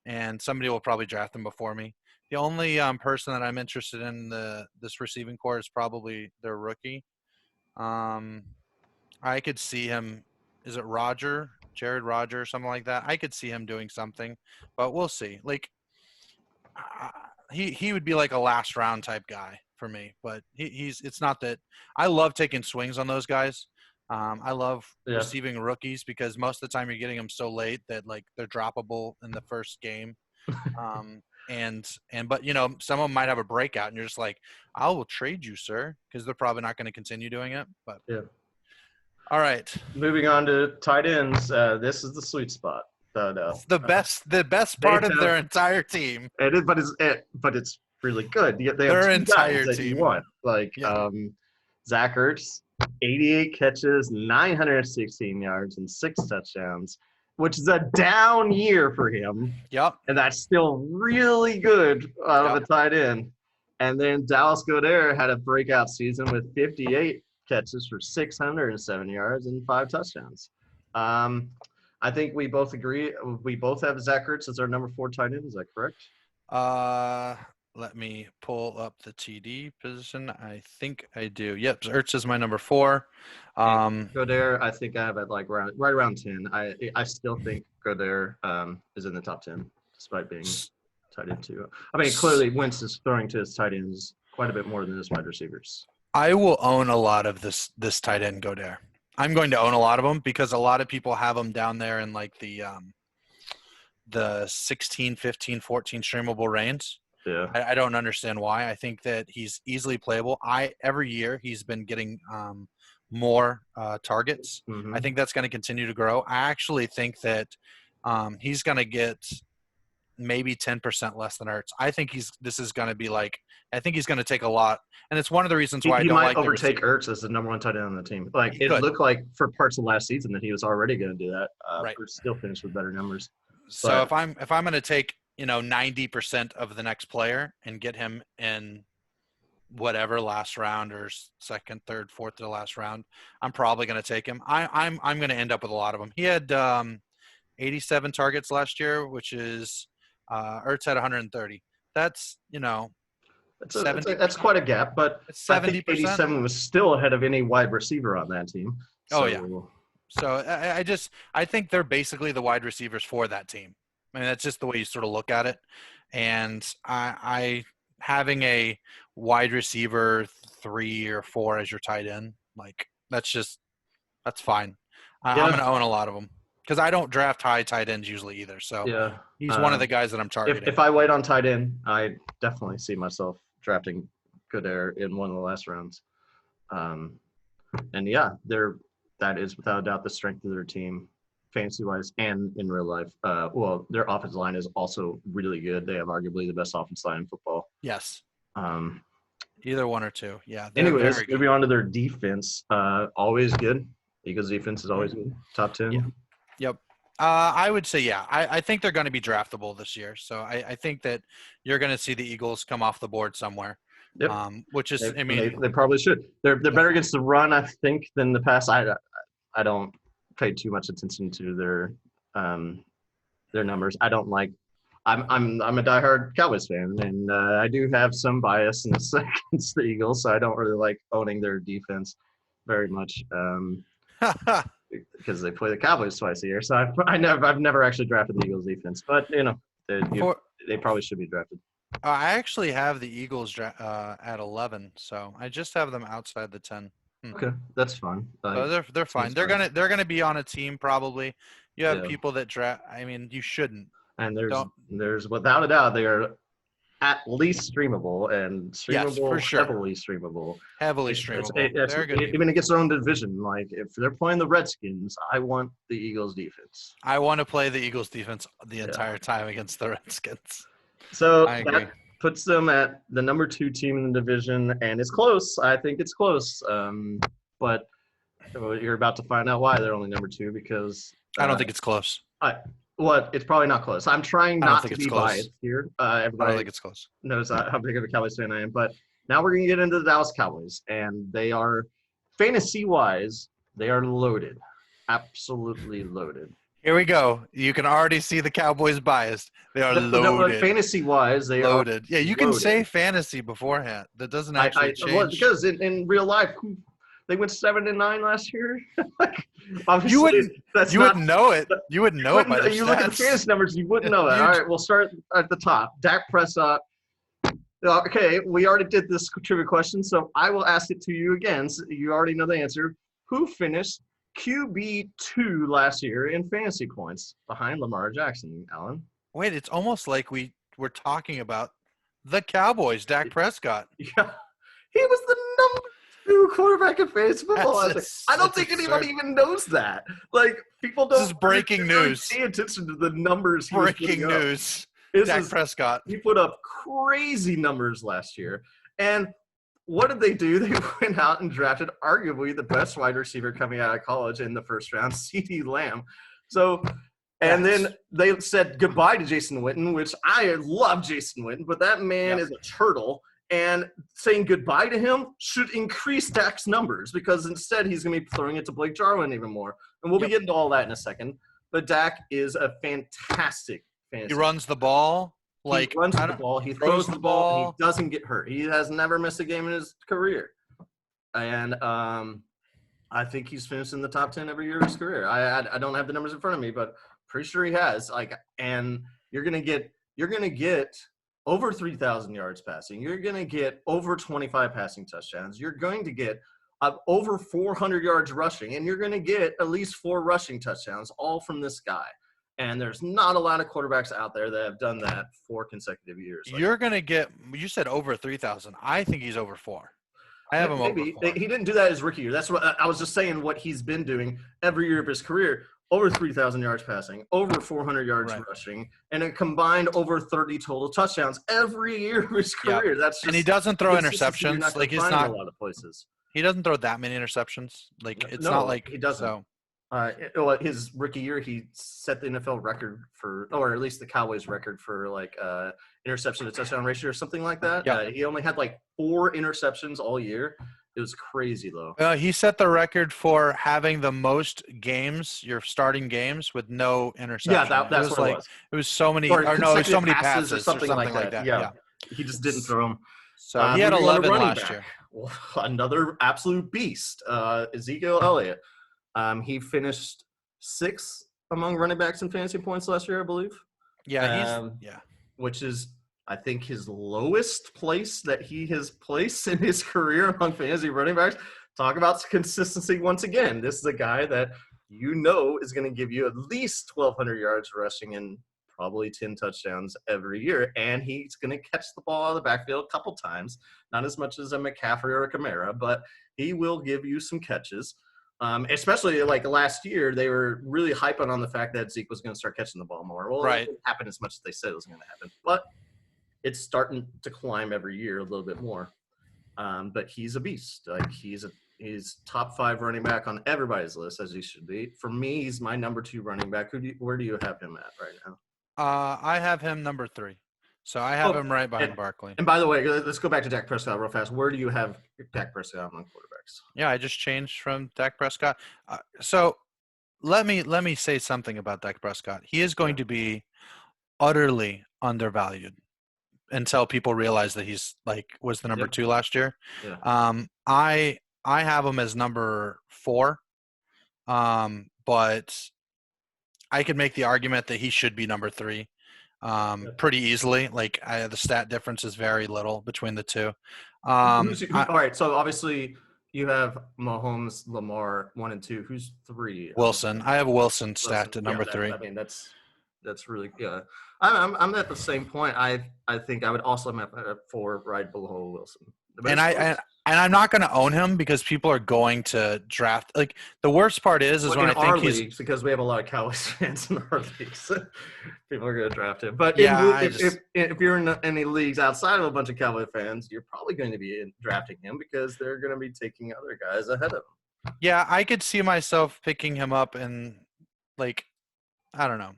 and somebody will probably draft him before me. The only person that I'm interested in this receiving core is probably their rookie. I could see him. Is it Jared Roger, something like that? I could see him doing something, but we'll see. Like he would be like a last round type guy for me, but it's not that. I love taking swings on those guys. I love receiving rookies because most of the time you're getting them so late that like they're droppable in the first game. But some of them might have a breakout and you're just like, I will trade you, sir, because they're probably not going to continue doing it. But yeah. All right. Moving on to tight ends. This is the sweet spot. It's the best part of their entire team. It is, but it's really good. They have their two entire guys team. That you want, like Zach Ertz 88 catches, 916 yards, and 6 touchdowns, which is a down year for him. Yep. And that's still really good out of Yep. a tight end. And then Dallas Goedert had a breakout season with 58 catches for 607 yards and 5 touchdowns. I think we both agree. We both have Zach Ertz as our number 4 tight end. Is that correct? Let me pull up the TD position. I think I do. Yep, Ertz is my number 4. Goedert, I think I have it like right around 10. I still think Goedert is in the top 10, despite being tight end 2. I mean, clearly Wentz is throwing to his tight ends quite a bit more than his wide receivers. I will own a lot of this tight end Goedert. I'm going to own a lot of them because a lot of people have them down there in like the 16, 15, 14 streamable range. Yeah. I don't understand why. I think that he's easily playable. Every year he's been getting more targets. Mm-hmm. I think that's going to continue to grow. I actually think that he's going to get maybe 10% less than Ertz. I think he's going to take a lot. And it's one of the reasons why I don't like the receiver. He might overtake Ertz as the number 1 tight end on the team. Like it looked like for parts of last season that he was already going to do that. Right. Ertz still finished with better numbers. So if I'm going to take 90% of the next player and get him in whatever last round or second, third, fourth to the last round, I'm probably going to take him. I'm going to end up with a lot of them. He had 87 targets last year, which is Ertz had 130. That's that's quite a gap, but 70%. 87 was still ahead of any wide receiver on that team. So, oh yeah. So I think they're basically the wide receivers for that team. I mean, that's just the way you sort of look at it. And I having a wide receiver 3 or 4 as your tight end, like that's fine. I'm going to own a lot of them because I don't draft high tight ends usually either. So he's one of the guys that I'm targeting. If I wait on tight end, I definitely see myself drafting Goedert in one of the last rounds. And yeah, that is without a doubt the strength of their team, fantasy-wise and in real life. Well, their offensive line is also really good. They have arguably the best offensive line in football. Yes. Either one or two. Yeah. Anyways, moving on to their defense. Always good. Eagles defense is always good. Top 10. Yeah. Yep. I would say, yeah. I think they're going to be draftable this year. So I think that you're going to see the Eagles come off the board somewhere. Yep. Which is, they probably should. They're better against the run, I think, than the pass. I don't pay too much attention to their numbers. I don't like. I'm a diehard Cowboys fan, and I do have some bias against the Eagles, so I don't really like owning their defense very much because they play the Cowboys twice a year. So I've never actually drafted the Eagles defense, but they probably should be drafted. I actually have the Eagles at 11, so I just have them outside the 10. Okay, that's fine. So they're fine. They're gonna be on a team probably. You have people that draft. I mean, you shouldn't. And there's without a doubt they are at least streamable and streamable, yes, for sure. Heavily streamable. Heavily streamable. They're good. Even against their own division. Like if they're playing the Redskins, I want the Eagles defense. I want to play the Eagles defense the entire time against the Redskins. So that puts them at the number 2 team in the division, and it's close. I think it's close. But you're about to find out why they're only number 2 because I don't think it's close. It's probably not close. I'm trying not to be biased here. Everybody I don't think it's close. Knows how big of a Cowboys fan I am. But now we're going to get into the Dallas Cowboys, and they are, fantasy-wise, they are loaded. Absolutely loaded. Here we go. You can already see the Cowboys biased. They are loaded. No, fantasy-wise, they are loaded. Yeah, you can say fantasy beforehand. That doesn't actually change. Well, because in real life, they went 7-9 last year. You wouldn't know it. You wouldn't know it by the You stats. look at the fantasy numbers, you wouldn't know that. All right, we'll start at the top. Dak Prescott. Okay, we already did this trivia question, so I will ask it to you again. So you already know the answer. Who finished QB2 last year in fantasy points behind Lamar Jackson, Alan? Wait, it's almost like we were talking about the Cowboys, Dak Prescott. Yeah, he was the number 2 quarterback in fantasy football. I don't think anybody even knows that. Like people don't. This is breaking news. Pay attention to the numbers. Breaking news. Dak Prescott. He put up crazy numbers last year, and what did they do? They went out and drafted arguably the best wide receiver coming out of college in the first round, CeeDee Lamb. So, and Yes. then they said goodbye to Jason Witten, which I love Jason Witten, but that man is a turtle. And saying goodbye to him should increase Dak's numbers because instead he's going to be throwing it to Blake Jarwin even more. And we'll be getting to all that in a second. But Dak is a fantastic fantasy. He runs the ball. Like he runs the ball, he throws the ball, and he doesn't get hurt. He has never missed a game in his career. And I think he's finished in the top 10 every year of his career. I don't have the numbers in front of me, but pretty sure he has. And you're gonna get over 3,000 yards passing. You're gonna get over 25 passing touchdowns. You're going to get over 400 yards rushing, and you're gonna get at least 4 rushing touchdowns, all from this guy. And there's not a lot of quarterbacks out there that have done that 4 consecutive years. You're going to get – you said over 3,000. I think he's over 4. I have him maybe. over 4. He didn't do that his rookie year. That's what I was just saying what he's been doing every year of his career. Over 3,000 yards passing, over 400 yards rushing, and a combined over 30 total touchdowns every year of his career. That's just, and he doesn't throw interceptions. Like he's not a lot of places. He doesn't throw that many interceptions. Like it's not like he doesn't. So. His rookie year, he set the NFL record for, or at least the Cowboys record for like interception to touchdown ratio or something like that. Yeah. He only had like 4 interceptions all year. It was crazy though. He set the record for having the most games, your starting games with no interception. Yeah, that's what it was. It was so many, or no, it was so many passes or something like that. Yeah. He just didn't throw them. So he had 11 last year. Well, another absolute beast, Ezekiel Elliott. He finished 6th among running backs in fantasy points last year, I believe. Yeah, which is, I think, his lowest place that he has placed in his career among fantasy running backs. Talk about consistency once again. This is a guy that is going to give you at least 1,200 yards rushing and probably 10 touchdowns every year. And he's going to catch the ball out of the backfield a couple times. Not as much as a McCaffrey or a Kamara, but he will give you some catches. Especially like last year, they were really hyping on the fact that Zeke was going to start catching the ball more. Well, it didn't happen as much as they said it was going to happen, but it's starting to climb every year a little bit more. But he's a beast. Like he's top 5 running back on everybody's list, as he should be. For me, he's my number 2 running back. Where do you have him at right now? I have him number 3. So I have him right behind Barkley. And by the way, let's go back to Dak Prescott real fast. Where do you have Dak Prescott among quarterbacks? Yeah, I just changed from Dak Prescott. So let me say something about Dak Prescott. He is going to be utterly undervalued until people realize that he's was the number 2 last year. Yeah. I have him as number 4, but I could make the argument that he should be number 3. Pretty easily. The stat difference is very little between the two. All right, so obviously you have Mahomes, Lamar 1 and 2. Who's 3? Wilson. I have Wilson stat at number 3. I mean, that's really good. I'm at the same point. I think I would also have 4 right below Wilson. And I'm not going to own him because people are going to draft. Like the worst part is when I think he's leagues, because we have a lot of Cowboys fans in our leagues. People are going to draft him. But if you're in any leagues outside of a bunch of Cowboy fans, you're probably going to be drafting him because they're going to be taking other guys ahead of him. Yeah, I could see myself picking him up and I don't know.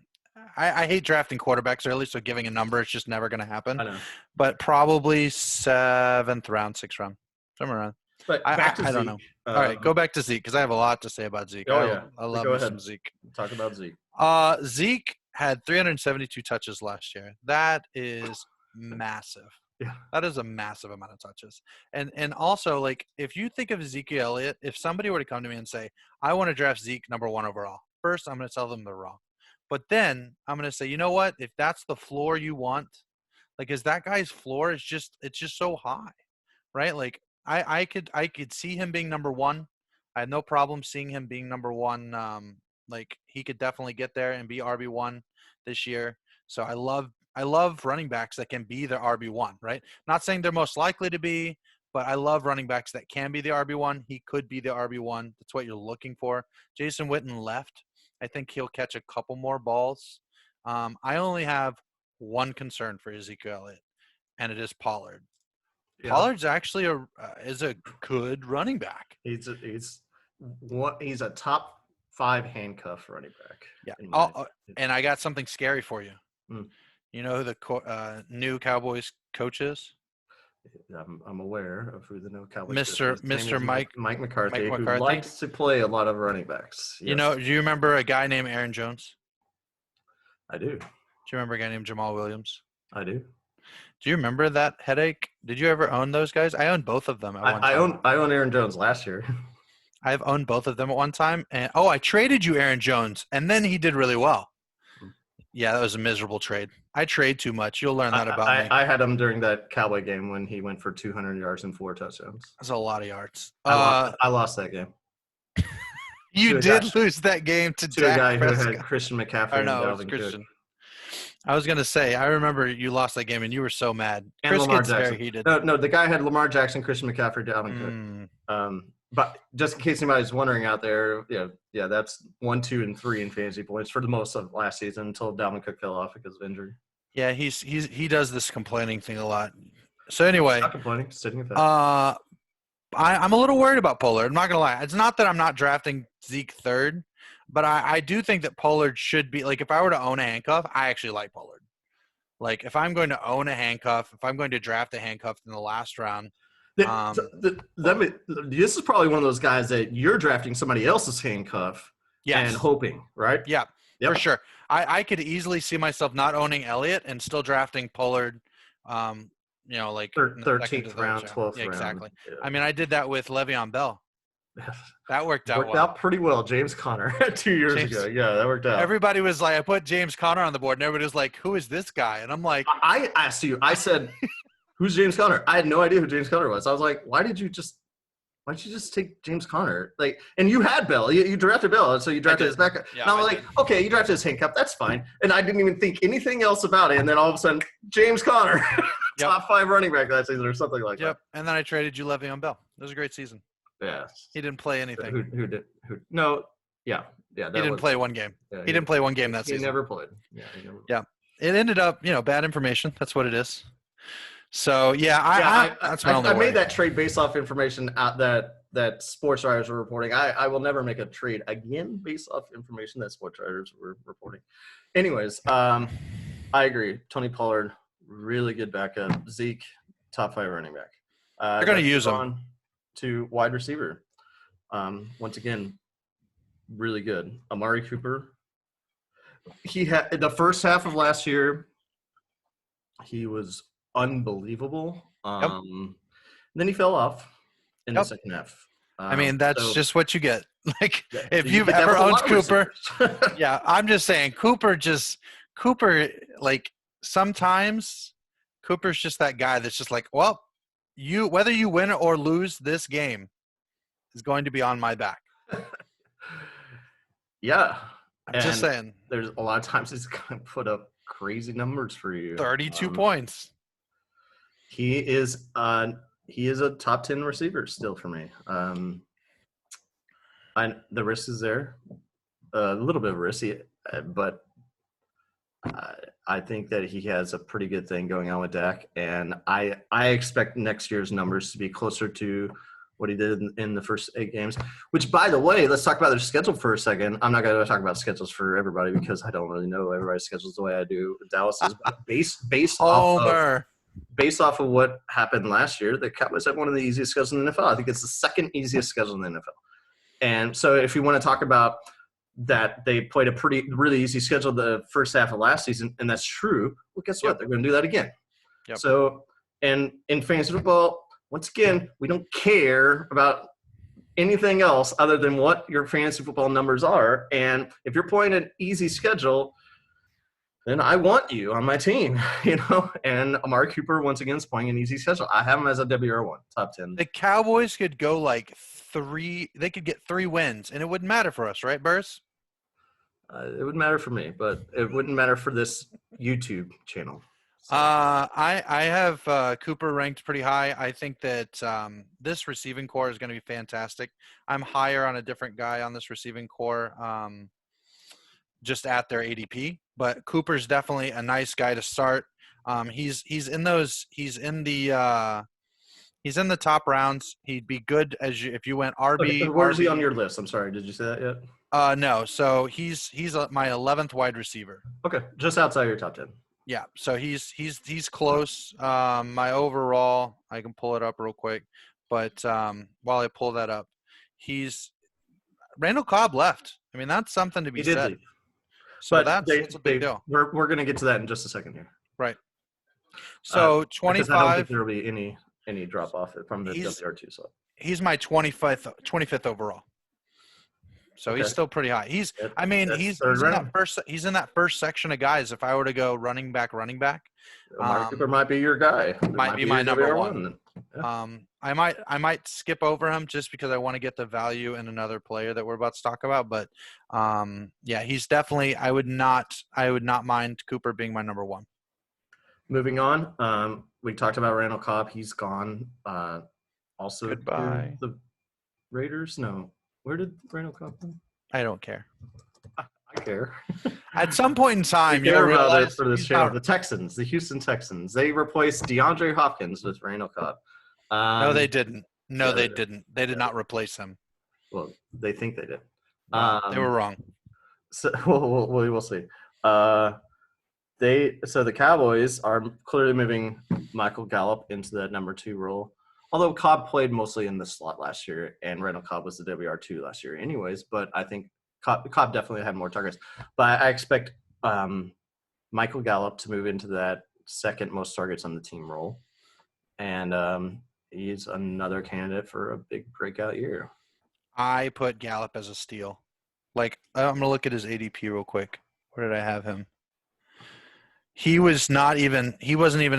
I hate drafting quarterbacks early, so giving a number is just never going to happen. I know. But probably 7th round, 6th round. Somewhere around. But back to Zeke. I don't know. All right, go back to Zeke because I have a lot to say about Zeke. I love some Zeke. Talk about Zeke. Zeke had 372 touches last year. That is massive. Yeah. That is a massive amount of touches. And also, if you think of Ezekiel Elliott, if somebody were to come to me and say, I want to draft Zeke number 1 overall, first I'm going to tell them they're wrong. But then I'm going to say, you know what? If that's the floor you want, is that guy's floor it's just so high, right? I could see him being number 1. I had no problem seeing him being number 1. He could definitely get there and be RB1 this year. So I love running backs that can be the RB1, right? Not saying they're most likely to be, but I love running backs that can be the RB1. He could be the RB1. That's what you're looking for. Jason Witten left. I think he'll catch a couple more balls. I only have one concern for Ezekiel Elliott, and it is Pollard. Yeah. Pollard's actually is a good running back. He's a top 5 handcuff running back. Yeah. in my opinion. And I got something scary for you. Hmm. You know who the new Cowboys coach is? I'm aware of who the new Cowboys coach Mr. is. His name Mr. is Mike McCarthy, Mike who McCarthy. likes to play a lot of running backs. You Yes, know, do you remember a guy named Aaron Jones? I do. Do you remember a guy named Jamal Williams? I do. Do you remember that headache? Did you ever own those guys? I owned both of them at one time. I own Aaron Jones last year. I've owned both of them at one time. And I traded you Aaron Jones, and then he did really well. Yeah, that was a miserable trade. I trade too much. You'll learn that about me. I had him during that Cowboy game when he went for 200 yards and 4 touchdowns. That's a lot of yards. I lost that game. You did lose that game to a Dak guy who Prescott. had Christian McCaffrey Or no, and it was Dalvin Christian. Cook. I was gonna say, I remember you lost that game and you were so mad. And Chris Lamar gets Jackson. very heated. No, the guy had Lamar Jackson, Christian McCaffrey, Dalvin Cook. But just in case anybody's wondering out there, yeah, that's 1, 2, and 3 in fantasy points for the most of last season until Dalvin Cook fell off because of injury. Yeah, he does this complaining thing a lot. So anyway, not complaining, sitting in fact. I'm a little worried about Pollard. I'm not gonna lie. It's not that I'm not drafting Zeke third, but I do think that Pollard should be like if I were to own a handcuff, I actually like Pollard. Like if I'm going to own a handcuff, if I'm going to draft a handcuff in the last round. This is probably one of those guys that you're drafting somebody else's handcuff and hoping, right? Yeah, for sure. I could easily see myself not owning Elliott and still drafting Pollard, like 13th round, 12th round. Exactly. Yeah. I mean, I did that with Le'Veon Bell. That worked out well. Out pretty well. James Conner 2 years ago. Yeah, that worked out. Everybody was like, I put James Conner on the board, and everybody was like, who is this guy? And I'm like. I asked you. I said, who's James Conner? I had no idea who James Conner was. I was like, why don't you just take James Conner? Like, and you had Bell. You drafted Bell, so you drafted his backup. Yeah, and I'm like, okay, you drafted his handcuff. That's fine. And I didn't even think anything else about it. And then all of a sudden, James Conner, top 5 running back that season or something like that. Yep. And then I traded you Le'Veon Bell. It was a great season. Yeah. He didn't play anything. Who did? No. Yeah. Yeah. He didn't play one game. Yeah, he didn't play one game that season. He never played. Yeah. Yeah. It ended up, bad information. That's what it is. So that's my only I made that trade based off information out that sports writers were reporting. I will never make a trade again based off information that sports writers were reporting. Anyways, I agree. Tony Pollard, really good backup. Zeke, top 5 running back. They're going to use him. To wide receiver. Once again, really good. Amari Cooper. He had the first half of last year. He was unbelievable. Then he fell off in the second half. I mean, that's just what you get. Like, if you've ever owned Cooper, I'm just saying, Cooper, like, sometimes Cooper's just that guy that's just like, well, whether you win or lose this game is going to be on my back. Yeah. I'm just saying. There's a lot of times he's going to put up crazy numbers for you. 32 points. He is a top 10 receiver still for me. The risk is there. A little bit of risk, but I think that he has a pretty good thing going on with Dak, and I expect next year's numbers to be closer to what he did in the first 8 games. Which, by the way, let's talk about their schedule for a second. I'm not going to talk about schedules for everybody because I don't really know everybody's schedules the way I do Dallas's. Based off of what happened last year, the Cowboys have one of the easiest schedules in the NFL. I think it's the second easiest schedule in the NFL. And so, if you want to talk about that they played a really easy schedule the first half of last season, and that's true. Well, guess what? They're going to do that again. Yep. So, and in fantasy football, once again, we don't care about anything else other than what your fantasy football numbers are. And if you're playing an easy schedule, then I want you on my team, And Amari Cooper, once again, is playing an easy schedule. I have him as a WR1, top 10. The Cowboys could go like 3 – they could get 3 wins, and it wouldn't matter for us, right, Burris? It wouldn't matter for me, but it wouldn't matter for this YouTube channel. So. I have Cooper ranked pretty high. I think that this receiving core is going to be fantastic. I'm higher on a different guy on this receiving core just at their ADP. But Cooper's definitely a nice guy to start. He's in the He's in the top rounds. He'd be good if you went Okay, RB. where's he RB. on your list? I'm sorry, did you say that yet? No. So he's my 11th wide receiver. Okay, just outside your top 10. Yeah. So he's close. My overall, I can pull it up real quick, but while I pull that up, Randall Cobb left. I mean, that's something to be He did said. leave. So But that's a big deal. We're going to get to that in just a second here. Right. So 25. Because I don't think there will be any drop off from the WR2 slot. He's my 25th overall. So Okay. he's still pretty high. He's in that first section of guys. If I were to go running back, Amari Cooper might be your guy. Might be my number one. Yeah. I might skip over him just because I want to get the value in another player that we're about to talk about. But yeah, he's definitely. I would not mind Cooper being my number one. Moving on, we talked about Randall Cobb. He's gone. Also, goodbye. The Raiders? No. Where did Randall Cobb go? I don't care. I care. At some point in time, you'll realize for this channel, the Texans, the Houston Texans, they replaced DeAndre Hopkins with Randall Cobb. No, they didn't. No, they didn't. They did not replace him. Well, they think they did. They were wrong. So we'll see. So the Cowboys are clearly moving Michael Gallup into that number 2 role. Although Cobb played mostly in the slot last year, and Randall Cobb was the WR2 last year anyways, but I think Cobb definitely had more targets. But I expect Michael Gallup to move into that second most targets on the team role. And he's another candidate for a big breakout year. I put Gallup as a steal. Like, I'm going to look at his ADP real quick. Where did I have him? He wasn't even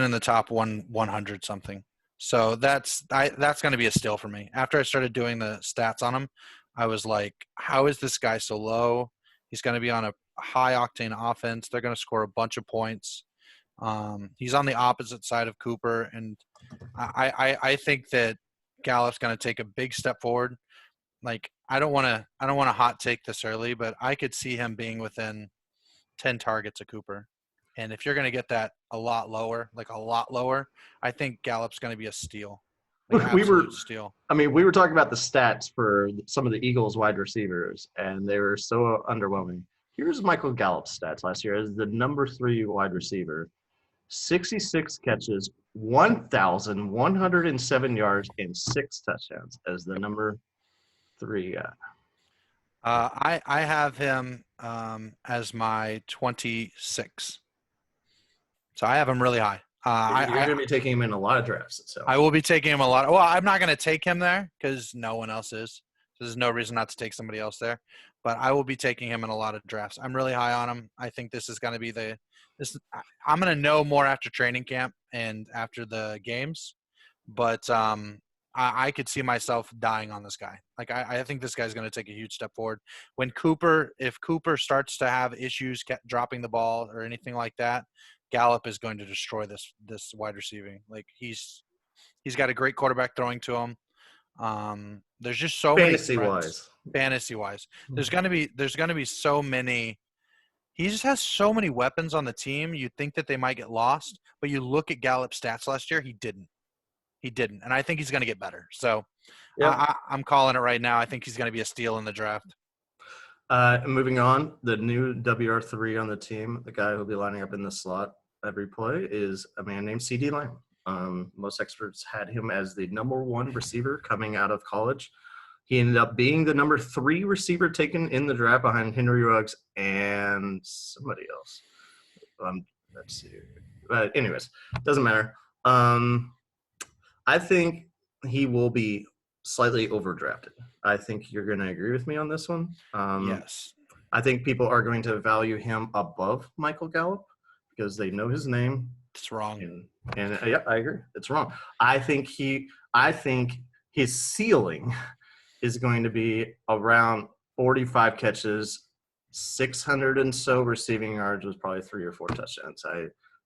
in the top 100 something. So that's going to be a steal for me. After I started doing the stats on him, I was like, how is this guy so low? He's going to be on a high-octane offense. They're going to score a bunch of points. He's on the opposite side of Cooper, and I think that Gallup's going to take a big step forward. Like, I don't want to hot take this early, but I could see him being within 10 targets of Cooper. And if you're going to get that a lot lower, I think Gallup's going to be a steal. Steal. I mean, we were talking about the stats for some of the Eagles wide receivers, and they were so underwhelming. Here's Michael Gallup's stats last year as the number 3 wide receiver. 66 catches, 1,107 yards, and 6 touchdowns as the number 3 guy. I have him as my 26. So I have him really high. You're going to be taking him in a lot of drafts. I will be taking him a lot. Well, I'm not going to take him there because no one else is. There's no reason not to take somebody else there. But I will be taking him in a lot of drafts. I'm really high on him. I think this is going to be I'm going to know more after training camp and after the games. But I could see myself dying on this guy. Like, I think this guy's going to take a huge step forward. If Cooper starts to have issues dropping the ball or anything like that, Gallup is going to destroy this wide receiving. Like, he's got a great quarterback throwing to him. There's just so many fantasy wise. There's going to be so many. He just has so many weapons on the team. You'd think that they might get lost, but you look at Gallup's stats last year, he didn't. And I think he's going to get better. So I'm calling it right now. I think he's going to be a steal in the draft. Moving on, the new WR3 on the team, the guy who'll be lining up in the slot every play, is a man named CD Lamb. Most experts had him as the number 1 receiver coming out of college. He ended up being the number 3 receiver taken in the draft behind Henry Ruggs and somebody else. Let's see. But anyways, doesn't matter. I think he will be slightly overdrafted. I think you're going to agree with me on this one. Yes. I think people are going to value him above Michael Gallup because they know his name. It's wrong. And yeah, I agree. It's wrong. I think his ceiling is going to be around 45 catches, 600 and so receiving yards with probably 3 or 4 touchdowns.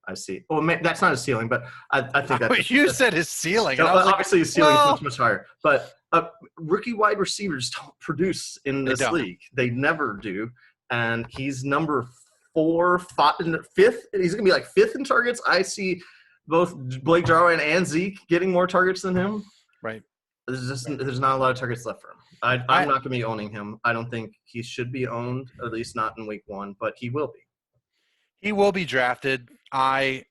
I see. Well, that's not his ceiling, but I think that you said his ceiling. So obviously, his ceiling is much higher. But rookie wide receivers don't produce in this league. They never do. And he's number 4, 5, 5th. He's going to be like 5th in targets. I see both Blake Jarwin and Zeke getting more targets than him. Right. There's not a lot of targets left for him. I'm not going to be owning him. I don't think he should be owned, at least not in week 1, but he will be. He will be drafted. I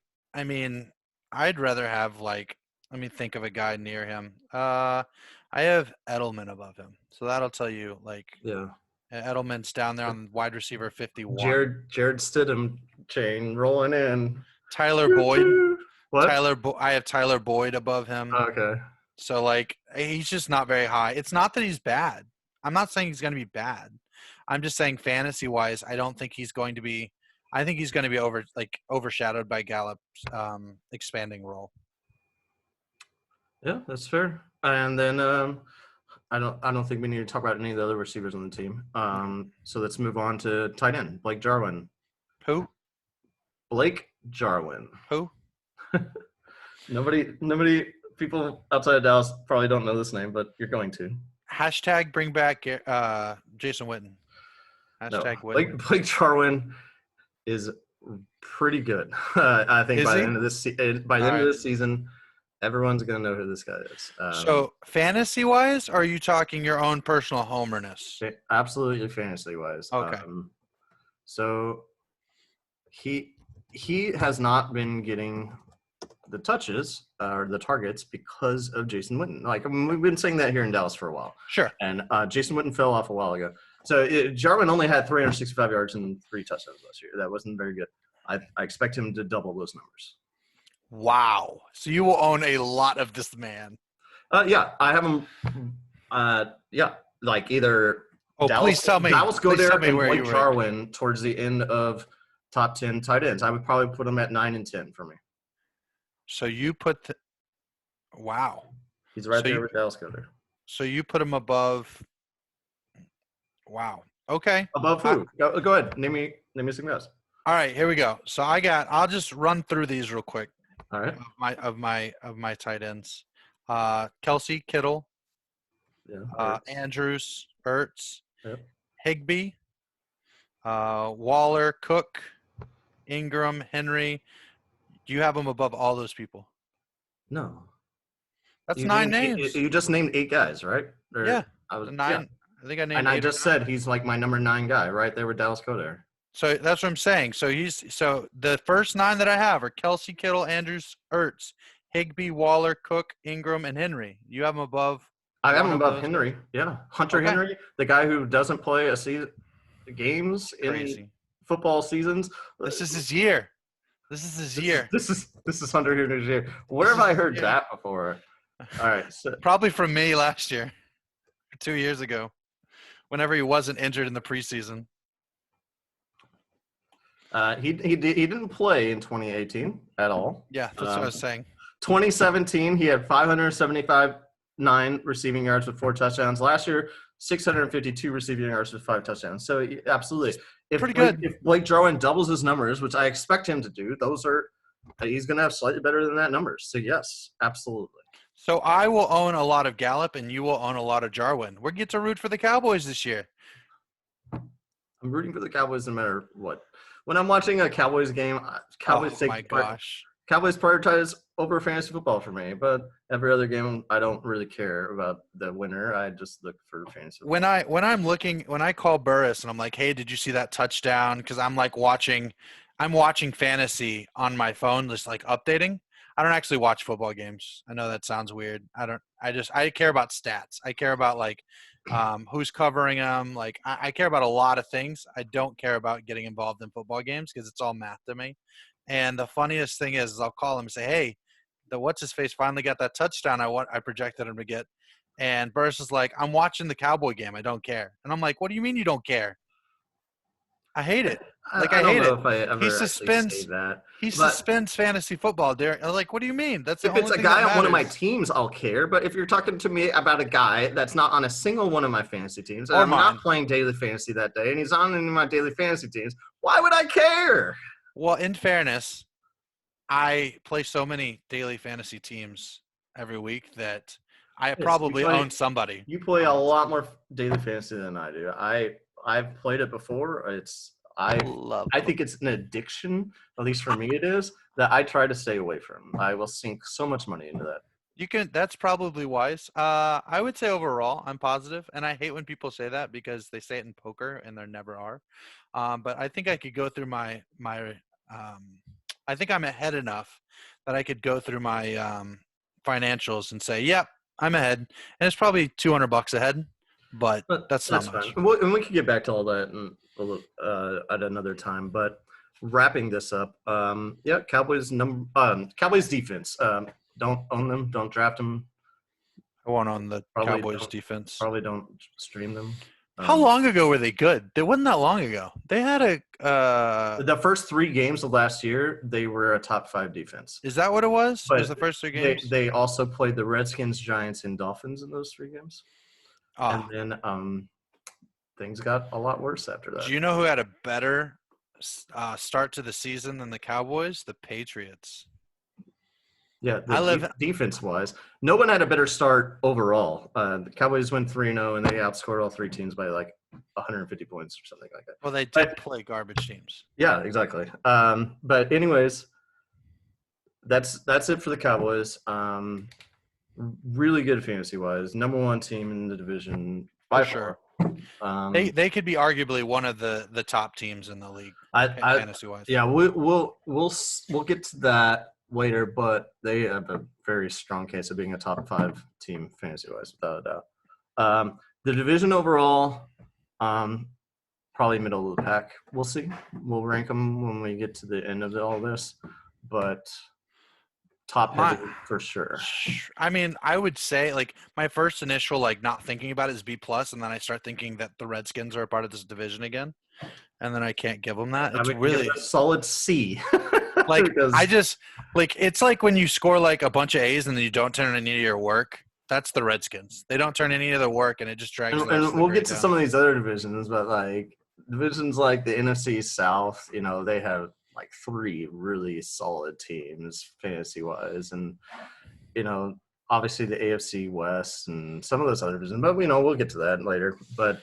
mean, I'd rather have let me think of a guy near him. I have Edelman above him, so that'll tell you Yeah. Edelman's down there on wide receiver 51. Jared Stidham chain rolling in. Tyler Boyd. What? I have Tyler Boyd above him. Okay. So he's just not very high. It's not that he's bad. I'm not saying he's going to be bad. I'm just saying fantasy wise, I don't think he's going to be. I think he's going to be overshadowed by Gallup's expanding role. Yeah, that's fair. And then I don't think we need to talk about any of the other receivers on the team. So let's move on to tight end, Blake Jarwin. Who? Blake Jarwin. Who? Nobody. People outside of Dallas probably don't know this name, but you're going to. Hashtag bring back Jason Witten. Hashtag Witten. Blake Jarwin is pretty good. I think by the end of this season, everyone's going to know who this guy is. So fantasy-wise, or are you talking your own personal homerness? Absolutely fantasy-wise. Okay. So he has not been getting the touches or the targets because of Jason Witten. We've been saying that here in Dallas for a while. Sure. And Jason Witten fell off a while ago. So Jarwin only had 365 yards and 3 touchdowns last year. That wasn't very good. I expect him to double those numbers. Wow. So you will own a lot of this man. Yeah, I have him. Either please tell me. Dallas Goedert and Blake Jarwin towards the end of top 10 tight ends. I would probably put them at 9 and 10 for me. So you put wow. He's right there with Dallas Goedert. So you put him above. Wow. Okay. Above who? Go ahead. Name me some guys. All right, here we go. So I'll just run through these real quick. All right. Of my tight ends. Kelsey, Kittle, Andrews, Ertz, yep. Higbee, Waller, Cook, Ingram, Henry. Do you have them above all those people? No. That's 9 names. You just named 8 guys, right? Yeah. I was 9. Yeah. I think I named. And I just said he's like my number 9 guy, right there with Dallas Goedert. So that's what I'm saying. So the first 9 that I have are Kelsey, Kittle, Andrews, Ertz, Higbee, Waller, Cook, Ingram, and Henry. You have them above? I have them above Henry. Yeah, Hunter Henry, the guy who doesn't play games in football seasons. This is his year. This is Hunter Henry's year. Where have I heard that before? All right, so probably from me last year, 2 years ago, whenever he wasn't injured in the preseason. He didn't play in 2018 at all. Yeah, that's what I was saying. 2017, he had 575 receiving yards with 4 touchdowns. Last year, 652 receiving yards with 5 touchdowns. So absolutely, pretty good. If Blake Jarwin doubles his numbers, which I expect him to do, he's going to have slightly better than that numbers. So yes, absolutely. So I will own a lot of Gallup, and you will own a lot of Jarwin. We get to root for the Cowboys this year. I'm rooting for the Cowboys no matter what. When I'm watching a Cowboys game, Cowboys prioritize over fantasy football for me. But every other game, I don't really care about the winner. I just look for fantasy football. When I call Burris and I'm like, hey, did you see that touchdown? Because I'm watching fantasy on my phone, just updating. I don't actually watch football games. I know that sounds weird. I care about stats. I care about who's covering them. I care about a lot of things. I don't care about getting involved in football games because it's all math to me. And the funniest thing is I'll call him and say, hey, the what's-his-face finally got that touchdown I projected him to get. And Burris is like, I'm watching the Cowboy game. I don't care. And I'm like, what do you mean you don't care? I hate it. I hate it. He suspends fantasy football. What do you mean? That's the if it's a guy on one of my teams, I'll care. But if you're talking to me about a guy that's not on a single one of my fantasy teams, and I'm not playing daily fantasy that day, and he's on any of my daily fantasy teams, why would I care? Well, in fairness, I play so many daily fantasy teams every week that I probably own somebody. You play a lot more daily fantasy than I do. I've played it before. Love I think it's an addiction, at least for me it is, that I try to stay away from. I will sink so much money into that. That's probably wise. I would say overall, I'm positive, and I hate when people say that because they say it in poker and there never are. But I think I could go through I think I'm ahead enough that I could go through my financials and say, yep, I'm ahead. And it's probably $200 ahead, but But that's not that's much. fine. And we can get back to all that at another time. But wrapping this up, yeah, Cowboys defense. Don't own them. Don't draft them. I won on the Probably Cowboys don't, defense. probably don't stream them. How long ago were they good? They wasn't that long ago. They had The first 3 games of last year, they were a top 5 defense. Is that what it was? But Was the first 3 games? They also played the Redskins, Giants, and Dolphins in those 3 games. And Oh, then things got a lot worse after that. do you know who had a better start to the season than the Cowboys? The Patriots. Yeah, I defense-wise, no one had a better start overall. The Cowboys went 3-0, and they outscored all 3 teams by like 150 points or something like that. Well, they did play garbage teams. Yeah, exactly. But anyways, that's it for the Cowboys. Really good fantasy-wise, number 1 team in the division by For far. sure. They could be arguably one of the top teams in the league, fantasy-wise. Yeah, we'll get to that later, but they have a very strong case of being a top 5 team fantasy-wise, without a doubt. The division overall, probably middle of the pack. We'll see. We'll rank them when we get to the end of all this, but top heavy for sure. I mean, I would say like my first initial like not thinking about it is B+, and then I start thinking that the Redskins are a part of this division again, and then I can't give them that. It's really a solid C. like I just like it's like when you score like a bunch of A's and then you don't turn any of your work. That's the Redskins. They don't turn any of their work, and it just drags. And we'll get to some of these other divisions, but like divisions like the NFC South, they have like 3 really solid teams fantasy wise, and obviously the AFC West and some of those other divisions. But we'll get to that later. But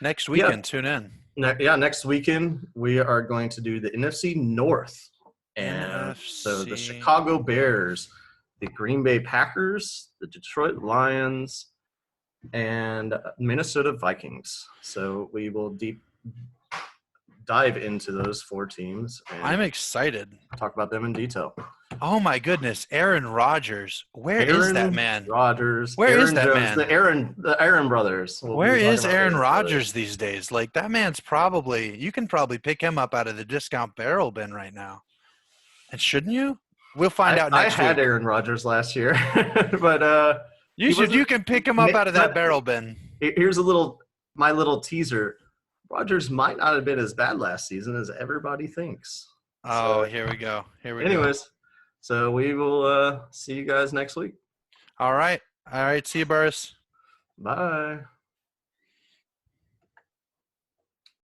next weekend, tune in. Next weekend we are going to do the NFC North, and so the Chicago Bears, the Green Bay Packers, the Detroit Lions, and Minnesota Vikings. So we will deep dive into those 4 teams. And I'm excited. Talk about them in detail. Oh my goodness, Aaron Rodgers. Where is that man? Rodgers. Where is that man? The Aaron brothers. Where is Aaron Rodgers these days? Like that man's you can probably pick him up out of the discount barrel bin right now. And shouldn't you? We'll find out next week. I had Aaron Rodgers last year, but you can pick him up out of that barrel bin. Here's my little teaser. Rodgers might not have been as bad last season as everybody thinks. Oh, here we go. Anyways, so we will see you guys next week. All right. See you, Burris. Bye.